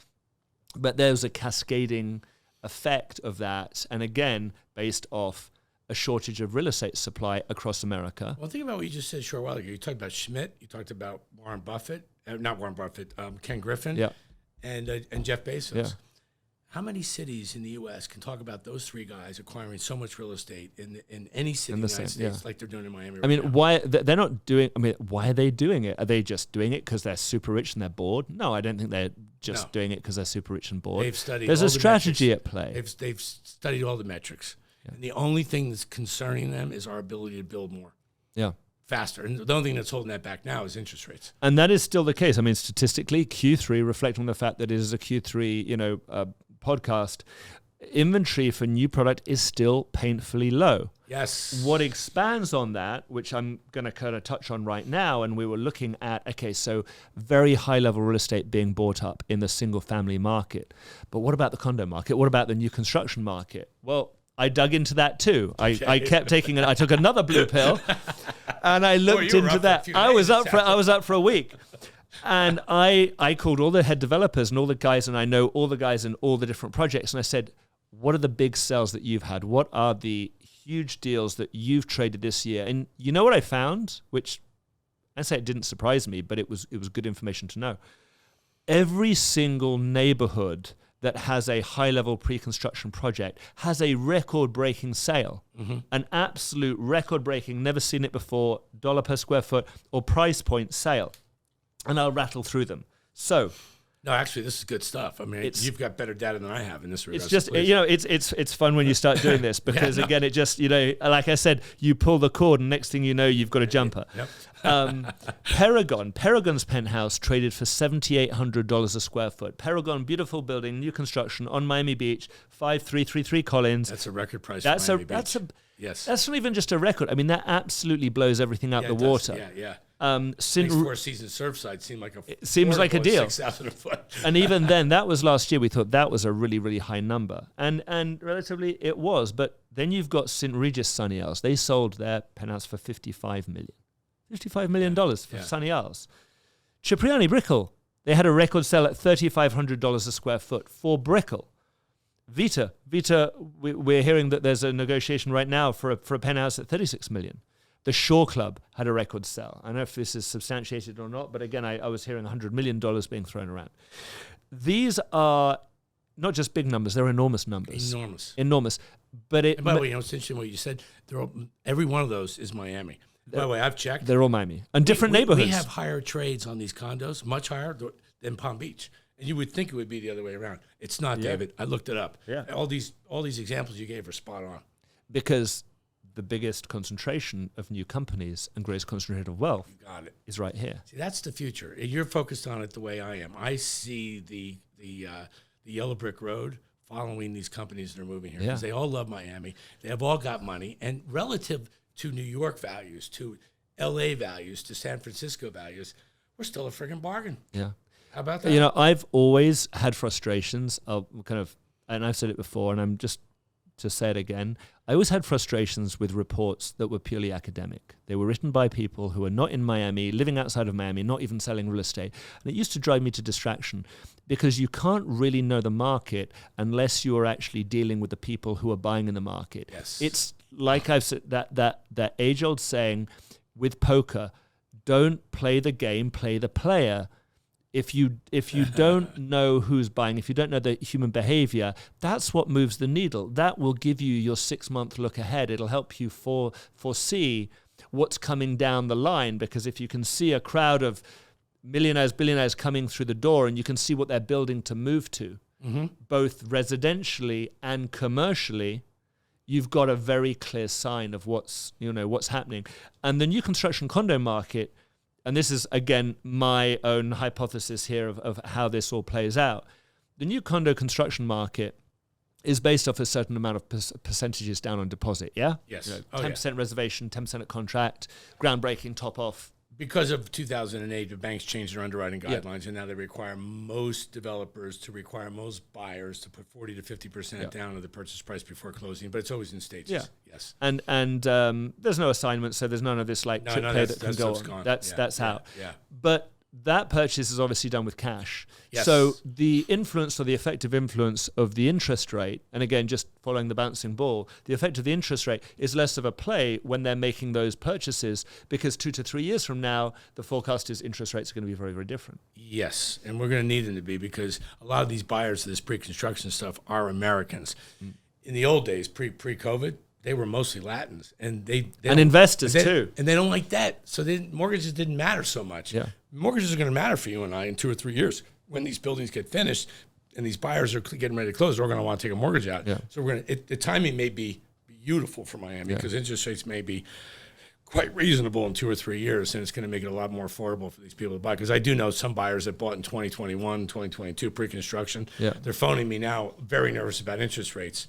But there's a cascading effect of that. And again, based off a shortage of real estate supply across America. Well, think about what you just said a short while ago. You talked about Schmidt. You talked about Warren Buffett. Not Warren Buffett. Ken Griffin. Yeah. And Jeff Bezos. Yeah. How many cities in the U.S. can talk about those three guys acquiring so much real estate in any city in the United States like they're doing in Miami right now? Why they're not doing? Why are they doing it? Are they just doing it because they're super rich and they're bored? No, I don't think they're just doing it because they're super rich and bored. They've studied. There's a strategy at play. They've studied all the metrics, and the only thing that's concerning them is our ability to build more. Yeah. Faster. And the only thing that's holding that back now is interest rates. And that is still the case. I mean, statistically, Q3, reflecting on the fact that it is a Q3, podcast, inventory for new product is still painfully low. Yes. What expands on that, which I'm going to kind of touch on right now, and we were looking at, okay, so very high-level real estate being bought up in the single-family market. But what about the condo market? What about the new construction market? Well, I dug into that too. I kept taking it. I took another blue pill, and I looked into that. I was up for a week. And I called all the head developers and all the guys, and I know all the guys in all the different projects, and I said, what are the big sales that you've had? What are the huge deals that you've traded this year? And you know what I found, which I say it didn't surprise me, but it was good information to know. Every single neighborhood that has a high-level pre-construction project has a record-breaking sale, an absolute record-breaking, never seen it before, dollar per square foot or price point sale. And I'll rattle through them. So, no, actually, this is good stuff. I mean, you've got better data than I have in this regard. It's just, it's fun when you start doing this because again, it just, like I said, you pull the cord and next thing you know, you've got a jumper. Yep. Paragon's penthouse traded for $7,800 a square foot. Paragon, beautiful building, new construction on Miami Beach, 5333 Collins. That's a record price. Yes. That's not even just a record. I mean, that absolutely blows everything out the water. Yeah. St. Four Seasons Surfside seemed like it seems like a deal. 6,000 a foot. And even then, that was last year. We thought that was a really, really high number. And relatively it was. But then you've got St. Regis Sunny Isles. They sold their penthouse for $55 million. $55 million for Sunny Isles. Cipriani Brickell, they had a record sale at $3,500 a square foot for Brickell. Vita, we're hearing that there's a negotiation right now for a penthouse at $36 million. The Shore Club had a record sale. I don't know if this is substantiated or not, but again, I was hearing $100 million being thrown around. These are not just big numbers; they're enormous numbers. Enormous. But and by the way, it's interesting what you said. Every one of those is Miami. By the way, I've checked. They're all Miami and different neighborhoods. We have higher trades on these condos, much higher than Palm Beach. And you would think it would be the other way around. It's not, David. I looked it up. Yeah. All these examples you gave are spot on. Because the biggest concentration of new companies and greatest concentration of wealth is right here. See, that's the future. You're focused on it the way I am. I see the yellow brick road following these companies that are moving here because they all love Miami. They have all got money. And relative to New York values, to L.A. values, to San Francisco values, we're still a friggin' bargain. Yeah. How about that? You know, I've always had frustrations of and I've said it before, and I'm just to say it again, I always had frustrations with reports that were purely academic. They were written by people who are not in Miami, living outside of Miami, not even selling real estate. And it used to drive me to distraction because you can't really know the market unless you are actually dealing with the people who are buying in the market. Yes. It's like I've said, that age-old saying with poker, don't play the game, play the player. If you don't know who's buying, if you don't know the human behavior, that's what moves the needle. That will give you your 6-month look ahead. It'll help you foresee what's coming down the line, because if you can see a crowd of millionaires, billionaires coming through the door and you can see what they're building to move to, both residentially and commercially, you've got a very clear sign of what's happening. And the new construction condo market, and this is, again, my own hypothesis here of how this all plays out. The new condo construction market is based off a certain amount of percentages down on deposit, yeah? Yes. 10% reservation, 10% at contract, groundbreaking, top off. Because of 2008, the banks changed their underwriting guidelines, and now they require most developers to require most buyers to put 40 to 50% down of the purchase price before closing. But it's always in stages. Yeah. Yes. And there's no assignment, so there's none of this trick play that can go on. Gone. That's out. Yeah. But that purchase is obviously done with cash. Yes. So the influence or the effective influence of the interest rate, and again, just following the bouncing ball, the effect of the interest rate is less of a play when they're making those purchases, because 2 to 3 years from now, the forecast is interest rates are going to be very, very different. Yes, and we're going to need them to be, because a lot of these buyers of this pre-construction stuff are Americans. In the old days, pre-COVID, they were mostly Latins, and and investors too, and they don't like debt, so mortgages didn't matter so much. Yeah. Mortgages are going to matter for you and I in 2 or 3 years when these buildings get finished, and these buyers are getting ready to close. They're going to want to take a mortgage out. Yeah. So the timing may be beautiful for Miami because interest rates may be quite reasonable in 2 or 3 years, and it's going to make it a lot more affordable for these people to buy. Because I do know some buyers that bought in 2021, 2022 pre-construction. Yeah. They're phoning me now, very nervous about interest rates,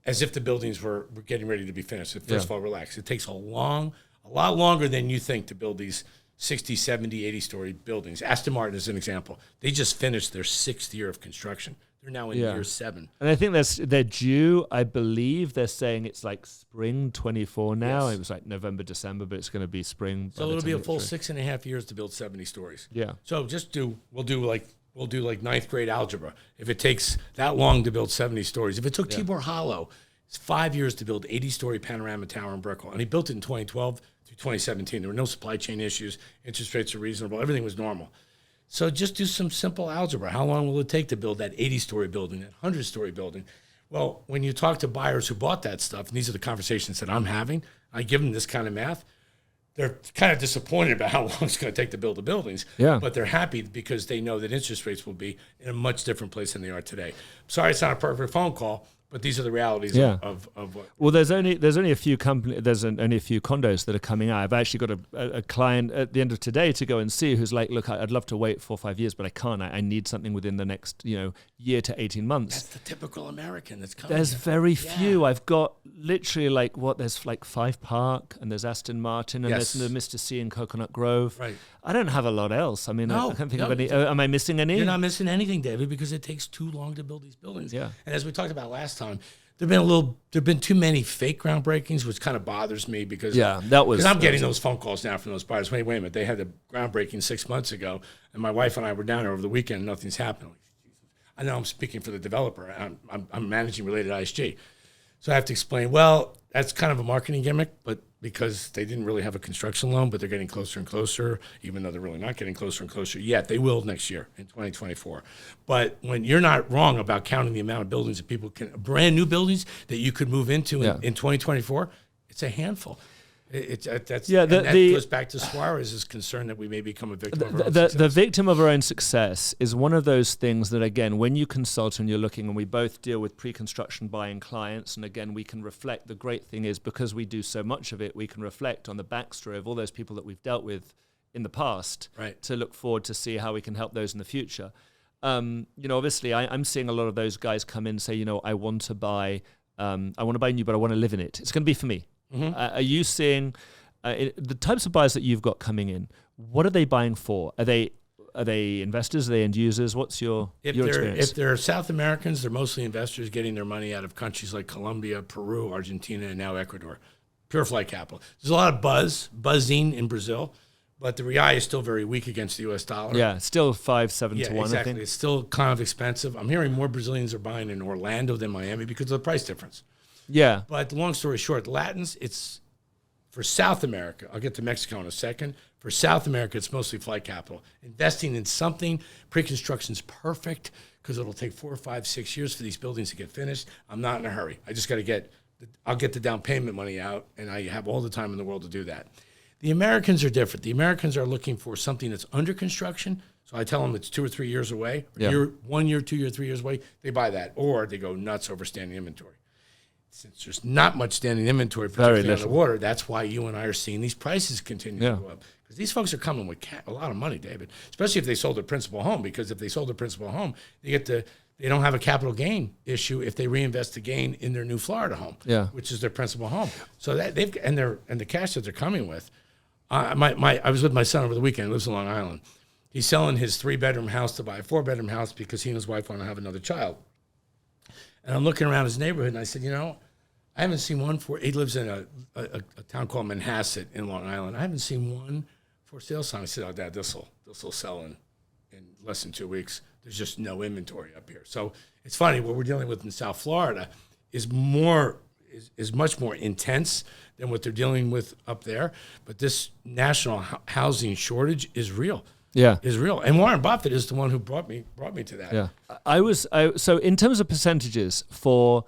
as if the buildings were getting ready to be finished. First of all, relax. It takes a lot longer than you think to build these 60, 70, 80-story buildings. Aston Martin is an example. They just finished their 6th year of construction. They're now in year 7. And I think they're due, I believe they're saying it's like spring 24 now. Yes. It was like November, December, but it's going to be spring. So it'll be a full 6.5 years to build 70 stories. Yeah. So we'll do like 9th grade algebra. If it takes that long to build 70 stories. If it took Tibor Hollow, it's 5 years to build 80-story panorama tower in Brickell. And he built it in 2012 through 2017. There were no supply chain issues. Interest rates are reasonable. Everything was normal. So just do some simple algebra. How long will it take to build that 80-story building, that 100-story building? Well, when you talk to buyers who bought that stuff, and these are the conversations that I'm having, I give them this kind of math, they're kind of disappointed about how long it's going to take to build the buildings. Yeah. But they're happy because they know that interest rates will be in a much different place than they are today. Sorry, it's not a perfect phone call, but these are the realities of what. Well, there's only a few only a few condos that are coming out. I've actually got a client at the end of today to go and see who's like, look, I'd love to wait 4 or 5 years, but I can't. I need something within the next year to 18 months. That's the typical American that's coming. There's very few. I've got literally like there's like Five Park and there's Aston Martin and Yes. there's the Mr. C in Coconut Grove. Right. I don't have a lot else. I mean, No, I can't think no, of any. Am I missing any? You're not missing anything, David, because it takes too long to build these buildings. Yeah. And as we talked about last time, there've been too many fake groundbreakings, which kind of bothers me because I'm getting those phone calls now from those buyers. Wait a minute, they had the groundbreaking 6 months ago, and my wife and I were down there over the weekend, and nothing's happened. I know I'm speaking for the developer. I'm managing RelatedISG. So I have to explain, well, that's kind of a marketing gimmick, but because they didn't really have a construction loan, but they're getting closer and closer, even though they're really not getting closer and closer yet. They will next year in 2024. But when you're not wrong about counting the amount of buildings that people can, brand new buildings that you could move into in 2024, it's a handful. That goes back to Suarez's concern that we may become a victim of our own success. The victim of our own success is one of those things that, again, when you consult and you're looking, and we both deal with pre-construction buying clients, and again, we can reflect. The great thing is because we do so much of it, we can reflect on the backstory of all those people that we've dealt with in the past to look forward to see how we can help those in the future. Obviously, I'm seeing a lot of those guys come in and say, I want to buy new, but I want to live in it. It's going to be for me. Mm-hmm. Are you seeing the types of buyers that you've got coming in? What are they buying for? Are they investors? Are they end users? What's your experience? If they're South Americans, they're mostly investors getting their money out of countries like Colombia, Peru, Argentina, and now Ecuador. Pure flight capital. There's a lot of buzzing in Brazil, but the real is still very weak against the U.S. dollar. Yeah, it's still 5-7 to 1, exactly. I think. It's still kind of expensive. I'm hearing more Brazilians are buying in Orlando than Miami because of the price difference. Yeah. But long story short, Latins, it's for South America. I'll get to Mexico in a second. For South America, it's mostly flight capital. Investing in something, pre-construction's perfect because it'll take 4, 5, 6 years for these buildings to get finished. I'm not in a hurry. I just got to I'll get the down payment money out, and I have all the time in the world to do that. The Americans are different. The Americans are looking for something that's under construction. So I tell them it's 2 or 3 years away. Or 1 year, 2 year, 3 years away. They buy that. Or they go nuts over standing inventory. Since there's not much standing inventory, particularly on the water, that's why you and I are seeing these prices continue to go up. Because these folks are coming with a lot of money, David, especially if they sold their principal home. Because if they sold their principal home, they don't have a capital gain issue if they reinvest the gain in their new Florida home, which is their principal home. So that and the cash that they're coming with. I was with my son over the weekend. He lives in Long Island. He's selling his 3-bedroom house to buy a 4-bedroom house because he and his wife want to have another child. And I'm looking around his neighborhood, and I said, I haven't seen one he lives in a town called Manhasset in Long Island. I haven't seen one for sale sign. I said, oh, Dad, this will sell in less than 2 weeks. There's just no inventory up here. So it's funny, what we're dealing with in South Florida is much more intense than what they're dealing with up there. But this national housing shortage is real. Yeah, is real, and Warren Buffett is the one who brought me to that. Yeah, so in terms of percentages for,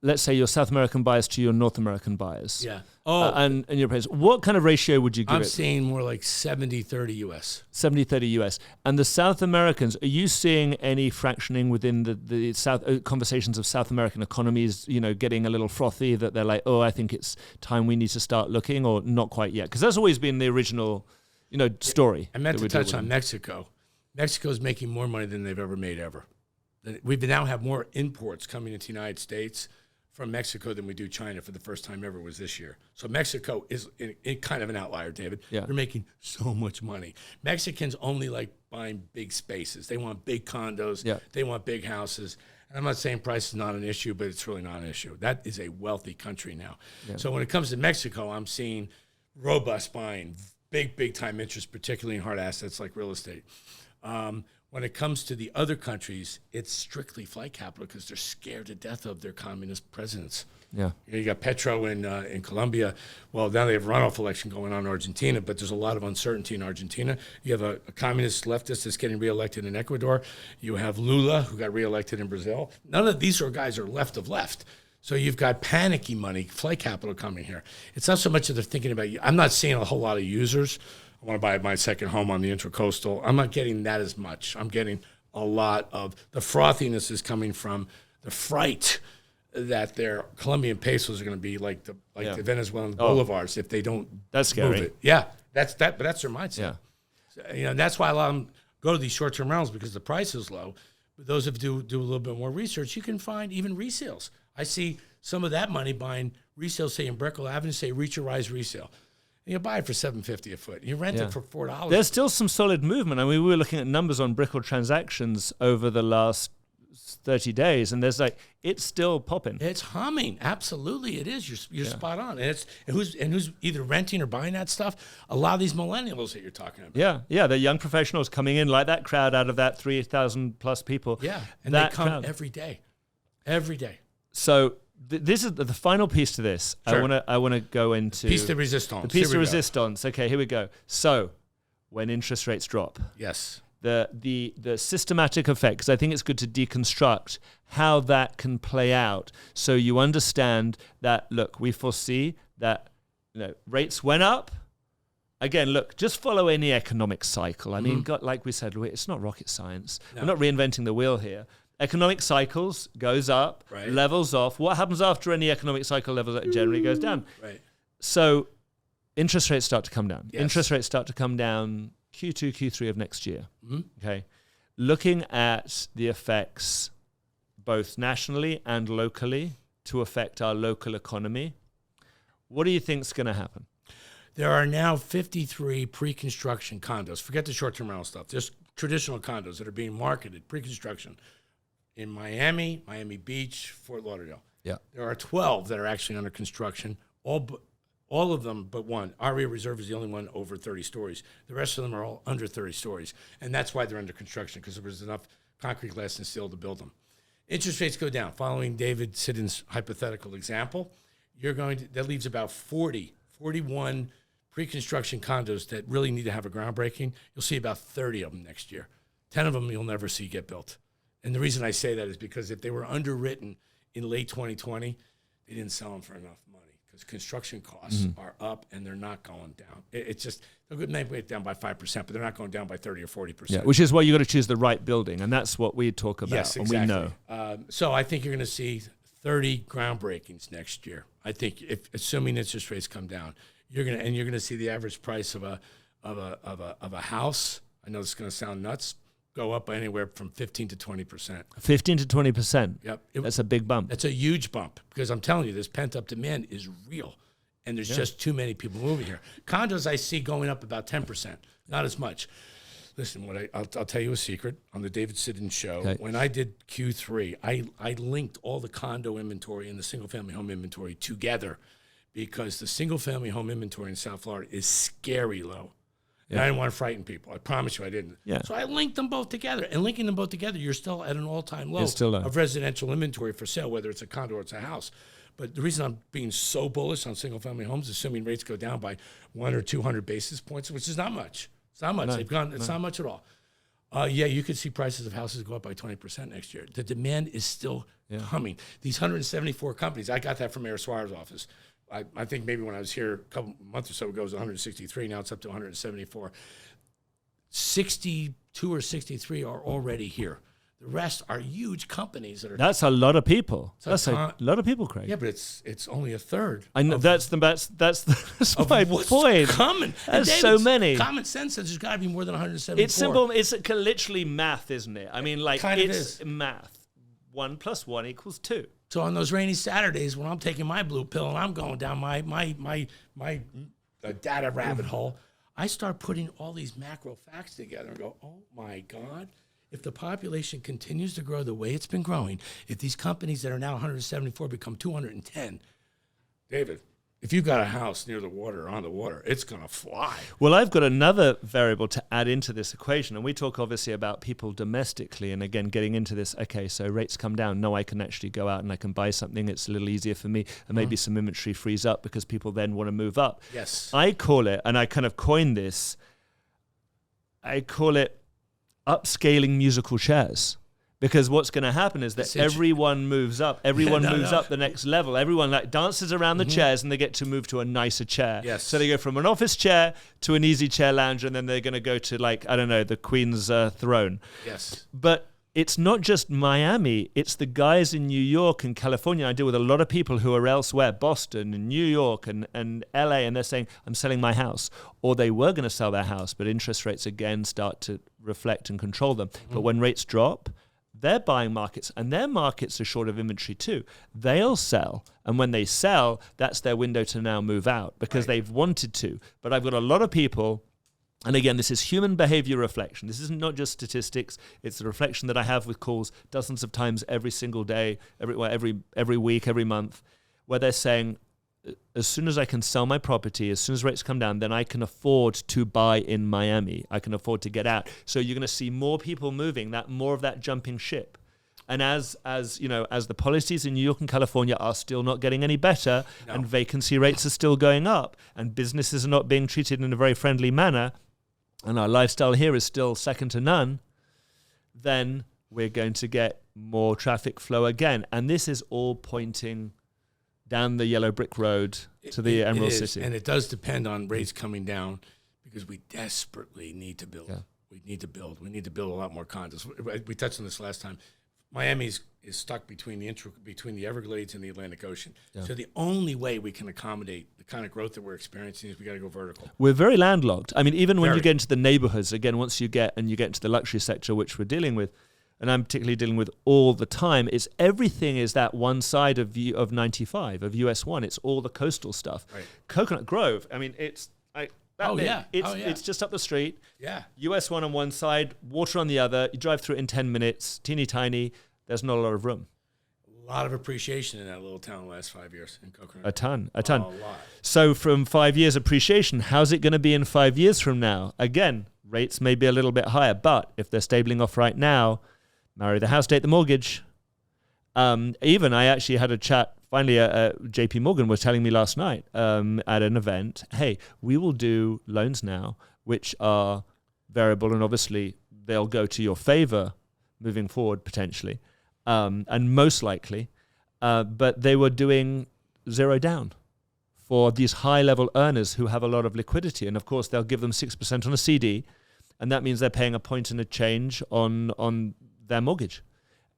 let's say, your South American buyers to your North American buyers. Yeah. And your price, what kind of ratio would you give it? I'm seeing more like 70-30 U.S. 70-30 U.S. And the South Americans, are you seeing any fractioning within the South conversations of South American economies, getting a little frothy that they're like, oh, I think it's time we need to start looking, or not quite yet? Because that's always been the original story. I meant to touch on Mexico. Mexico's making more money than they've ever made ever. We now have more imports coming into the United States from Mexico than we do China for the first time ever was this year. So Mexico is in kind of an outlier, David. Yeah. They're making so much money. Mexicans only like buying big spaces. They want big condos. Yeah. They want big houses. And I'm not saying price is not an issue, but it's really not an issue. That is a wealthy country now. Yeah. So when it comes to Mexico, I'm seeing robust buying, big time interest, particularly in hard assets like real estate. When it comes to the other countries, it's strictly flight capital because they're scared to death of their communist presidents. Yeah, you got Petro in Colombia. Well, now they have a runoff election going on in Argentina, but there's a lot of uncertainty in Argentina. You have a communist leftist that's getting reelected in Ecuador. You have Lula, who got reelected in Brazil. None of these guys are left of left. So you've got panicky money, flight capital coming here. It's not so much that they're thinking about you. I'm not seeing a whole lot of users. I want to buy my second home on the Intracoastal. I'm not getting that as much. I'm getting a lot of the frothiness is coming from the fright that their Colombian pesos are going to be like the Venezuelan bolivars if they don't move it. Yeah, but that's their mindset. Yeah, So, and that's why a lot of them go to these short-term rentals because the price is low. But those of you do a little bit more research, you can find even resales. I see some of that money buying resale, say in Brickell Avenue, say Reach or Rise resale. And you buy it for $750 a foot. You rent it for $4. There's still some solid movement. I mean, we were looking at numbers on Brickell transactions over the last 30 days, and there's it's still popping. It's humming. Absolutely, it is. You're spot on. And who's either renting or buying that stuff? A lot of these millennials that you're talking about. Yeah, they're young professionals coming in like that crowd out of that 3,000 plus people. Yeah, and that they come crowd. every day. Every day. So this is the final piece to this. Sure. I want to go into piece de resistance. The piece de resistance. Okay, here we go. So when interest rates drop, yes, the systematic effect, because I think it's good to deconstruct how that can play out, so you understand that. Look, we foresee that rates went up. Again, look, just follow any economic cycle. I mean, like we said, it's not rocket science. No. We're not reinventing the wheel here. Economic cycles goes up, levels off. What happens after any economic cycle levels up? Generally goes down. Right. So interest rates start to come down. Yes. Interest rates start to come down Q2, Q3 of next year. Okay. Looking at the effects both nationally and locally to affect our local economy, what do you think is going to happen? There are now 53 pre-construction condos. Forget the short-term rental stuff. Just traditional condos that are being marketed, pre-construction, in Miami, Miami Beach, Fort Lauderdale. Yeah. There are 12 that are actually under construction, all of them but one. Aria Reserve is the only one over 30 stories. The rest of them are all under 30 stories, and that's why they're under construction, because there was enough concrete, glass, and steel to build them. Interest rates go down. Following David Siddons' hypothetical example, that leaves about 41 pre-construction condos that really need to have a groundbreaking. You'll see about 30 of them next year. 10 of them you'll never see get built. And the reason I say that is because if they were underwritten in late 2020, they didn't sell them for enough money, because construction costs are up and they're not going down. It's just, they're good, maybe down by 5%, but they're not going down by 30 or 40%. Yeah, which is why you got to choose the right building, and that's what we talk about. Yes, exactly. And we know. So I think you're going to see 30 groundbreakings next year. I think, assuming interest rates come down, you're going to see the average price of a house. I know this is going to sound nuts. Go up by anywhere from 15 to 20%. 15 to 20%. Yep. That's a big bump. That's a huge bump, because I'm telling you, this pent-up demand is real, and there's just too many people moving here. Condos I see going up about 10%, not as much. Listen, I'll tell you a secret. On the David Siddons show, when I did Q3, I linked all the condo inventory and the single-family home inventory together, because the single-family home inventory in South Florida is scary low. And I didn't want to frighten people. I promise you I didn't. Yeah. So I linked them both together. And linking them both together, you're still at an all-time low, low of residential inventory for sale, whether it's a condo or it's a house. But the reason I'm being so bullish on single-family homes, assuming rates go down by 100 or 200 basis points, which is not much. It's not much. It's not much at all. You could see prices of houses go up by 20% next year. The demand is still coming. These 174 companies, I got that from Mayor Suarez's office. I think maybe when I was here a couple months or so ago, it was 163. Now it's up to 174. 62 or 63 are already here. The rest are huge companies that are. That's a lot of people. That's a lot of people, Craig. Yeah, but it's only a third. I know that's my point. Coming. That's so many. Common sense says there's got to be more than 174. It's simple. It's literally math, isn't it? I mean, it's math. 1 + 1 = 2. So on those rainy Saturdays when I'm taking my blue pill and I'm going down my data rabbit hole, I start putting all these macro facts together and go, oh my God, if the population continues to grow the way it's been growing, if these companies that are now 174 become 210, David, if you've got a house near the water or on the water, it's going to fly. Well, I've got another variable to add into this equation, and we talk obviously about people domestically, and again, getting into this, okay, so rates come down. No, I can actually go out and I can buy something. It's a little easier for me, and maybe some inventory frees up because people then want to move up. Yes. I call it, and I kind of coined this, I call it upscaling musical chairs. Because what's going to happen is that everyone moves up. Everyone moves up the next level. Everyone dances around the chairs, and they get to move to a nicer chair. Yes. So they go from an office chair to an easy chair lounge, and then they're going to go to the Queen's throne. Yes. But it's not just Miami. It's the guys in New York and California. I deal with a lot of people who are elsewhere, Boston and New York and LA, and they're saying, I'm selling my house. Or they were going to sell their house, but interest rates again start to reflect and control them. But when rates drop, they're buying markets, and their markets are short of inventory too. They'll sell, and when they sell, that's their window to now move out because they've wanted to. But I've got a lot of people, and again, this is human behavior reflection. This isn't not just statistics. It's the reflection that I have with calls dozens of times every single day, every week, every month, where they're saying, as soon as I can sell my property, as soon as rates come down, then I can afford to buy in Miami. I can afford to get out. So you're going to see more people moving, more of that jumping ship. And as the policies in New York and California are still not getting any better, and vacancy rates are still going up, and businesses are not being treated in a very friendly manner, and our lifestyle here is still second to none, then we're going to get more traffic flow again. And this is all pointing down the yellow brick road to the Emerald City. And it does depend on rates coming down because we desperately need to build. Yeah. We need to build. We need to build a lot more condos. We touched on this last time. Miami is stuck between the Everglades and the Atlantic Ocean. Yeah. So the only way we can accommodate the kind of growth that we're experiencing is we got to go vertical. We're very landlocked. I mean, even when you get into the neighborhoods, again, once you get into the luxury sector, which we're dealing with, and I'm particularly dealing with all the time, it's everything is that one side of 95, of US 1. It's all the coastal stuff. Right. Coconut Grove, I mean, it's just up the street. Yeah. US 1 on one side, water on the other. You drive through it in 10 minutes, teeny tiny. There's not a lot of room. A lot of appreciation in that little town the last 5 years in Coconut. A ton. A lot. So from 5 years appreciation, how's it going to be in 5 years from now? Again, rates may be a little bit higher, but if they're stabling off right now, marry the house, date the mortgage. Even I actually had a chat. Finally, JP Morgan was telling me last night at an event, hey, we will do loans now, which are variable, and obviously they'll go to your favor moving forward potentially, and most likely. But they were doing 0 down for these high-level earners who have a lot of liquidity. And, of course, they'll give them 6% on a CD, and that means they're paying a point and a change on their mortgage.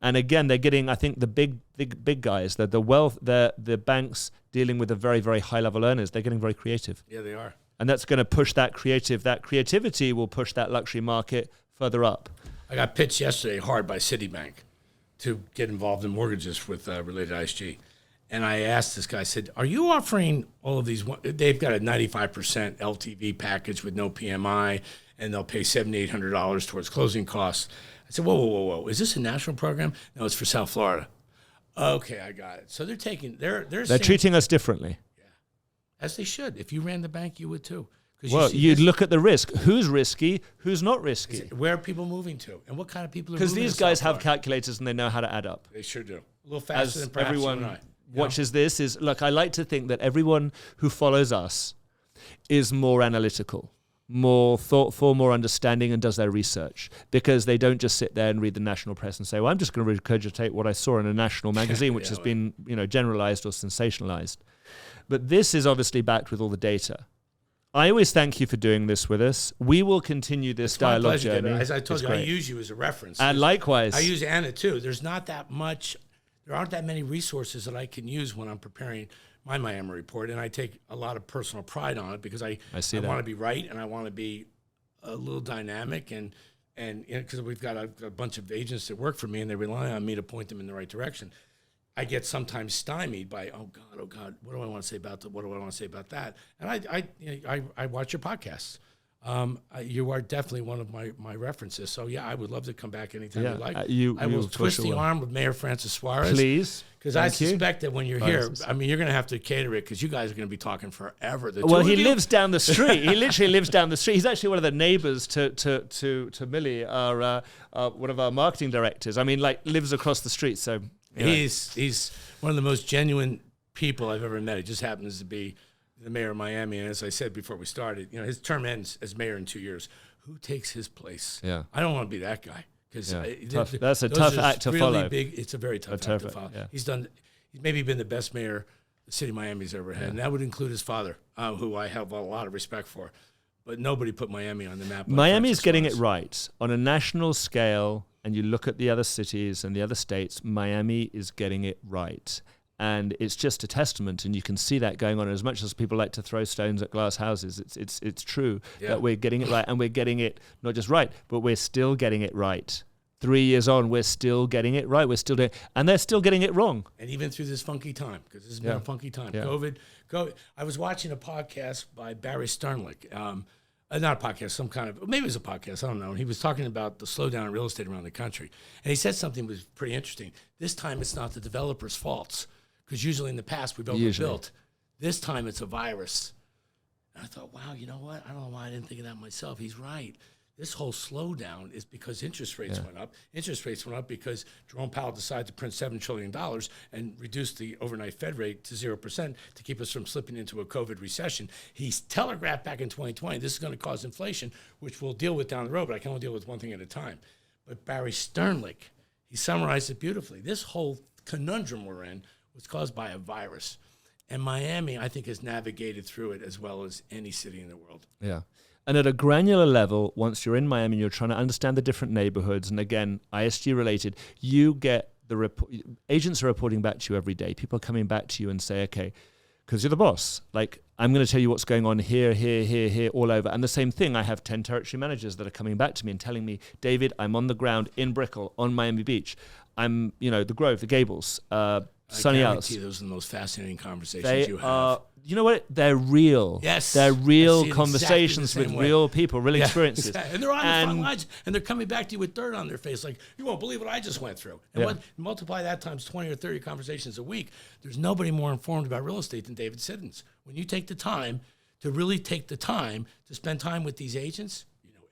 And again, they're getting, I think, the big guys, the wealth, the banks dealing with the very, very high level earners. They're getting very creative. Yeah, they are. And that's going to push that creativity will push that luxury market further up. I got pitched yesterday hard by Citibank to get involved in mortgages with RelatedISG. And I asked this guy, I said, are you offering all of these? They've got a 95% LTV package with no PMI, and they'll pay $700, $800 towards closing costs. I said, whoa. Is this a national program? No, it's for South Florida. Okay, I got it. So they're treating us differently. Yeah, as they should. If you ran the bank, you would too. Well, you'd look at the risk. Who's risky? Who's not risky? Where are people moving to? And what kind of people are moving to? Because these guys have calculators and they know how to add up. They sure do. A little faster than perhaps everyone you and I. watches this. Look, I like to think that everyone who follows us is more analytical, more thoughtful, more understanding, and does their research, because they don't just sit there and read the national press and say, well, I'm just going to regurgitate what I saw in a national magazine, which has been generalized or sensationalized. But this is obviously backed with all the data. I always thank you for doing this with us. We will continue this dialogue journey. As I told you, I use you as a reference. And likewise. I use Anna too. There aren't that many resources that I can use when I'm preparing my Miami report, and I take a lot of personal pride on it because I want to be right, and I want to be a little dynamic, and because we've got a bunch of agents that work for me and they rely on me to point them in the right direction. I get sometimes stymied by, oh God, what do I want to say about that? What do I want to say about that? And I watch your podcasts. You are definitely one of my references. So yeah, I would love to come back anytime you like. I will twist the arm of Mayor Francis Suarez. Please. Because I suspect that when you're here, I mean, you're going to have to cater it because you guys are going to be talking forever. Well, he lives down the street. He literally lives down the street. He's actually one of the neighbors to Millie, one of our marketing directors. I mean, lives across the street. So he's one of the most genuine people I've ever met. He just happens to be the mayor of Miami, and as I said before we started, his term ends as mayor in 2 years. Who takes his place? Yeah, I don't want to be that guy because that's a tough act to follow. It's a very tough act to follow. Yeah. He's maybe been the best mayor the city of Miami's ever had, and that would include his father, who I have a lot of respect for. But nobody put Miami on the map. Miami is getting it right on a national scale, and you look at the other cities and the other states. Miami is getting it right. And it's just a testament, and you can see that going on. As much as people like to throw stones at glass houses, it's true that we're getting it right, and we're getting it not just right, but we're still getting it right 3 years on, we're still getting it right. We're still doing, and they're still getting it wrong. And even through this funky time, because this has been a funky time. COVID. I was watching a podcast by Barry Sternlick. Not a podcast, some kind of, maybe it was a podcast, I don't know. And he was talking about the slowdown in real estate around the country. And he said something that was pretty interesting. This time it's not the developers' faults, because usually in the past we've overbuilt. This time it's a virus. And I thought, wow, you know what? I don't know why I didn't think of that myself. He's right. This whole slowdown is because interest rates went up. Interest rates went up because Jerome Powell decided to print $7 trillion and reduce the overnight Fed rate to 0% to keep us from slipping into a COVID recession. He's telegraphed back in 2020, this is going to cause inflation, which we'll deal with down the road, but I can only deal with one thing at a time. But Barry Sternlick, he summarized it beautifully. This whole conundrum we're in was caused by a virus. And Miami, I think, has navigated through it as well as any city in the world. Yeah. And at a granular level, once you're in Miami and you're trying to understand the different neighborhoods, and again, ISG related, you get the agents are reporting back to you every day. People are coming back to you and say, okay, because you're the boss, like, I'm going to tell you what's going on here, all over. And the same thing, I have 10 territory managers that are coming back to me and telling me, David, I'm on the ground in Brickell, on Miami Beach. I'm, the Grove, the Gables, Sunny Isles. I guarantee those are the most fascinating conversations you have. You know what? They're real. Yes. They're real conversations exactly with real people, real experiences. Exactly. And they're on the front lines, and they're coming back to you with dirt on their face, like, you won't believe what I just went through. And multiply that times 20 or 30 conversations a week. There's nobody more informed about real estate than David Siddons. When you take the time to spend time with these agents,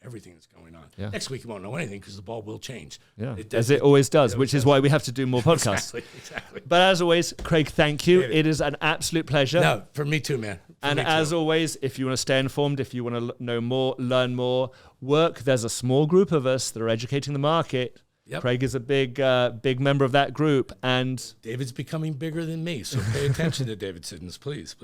everything that's going on. Yeah. Next week you won't know anything because the ball will change. Yeah, as it always does, which is why we have to do more podcasts. Exactly. But as always, Craig, thank you. David. It is an absolute pleasure. No, for me too, man. And as always, if you want to stay informed, if you want to know more, learn more, there's a small group of us that are educating the market. Yep. Craig is a big member of that group, and David's becoming bigger than me, so pay attention to David Siddons, please.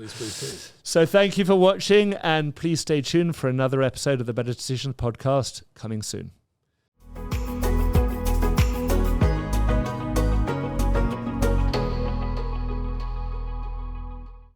So thank you for watching, and please stay tuned for another episode of the Better Decisions podcast coming soon.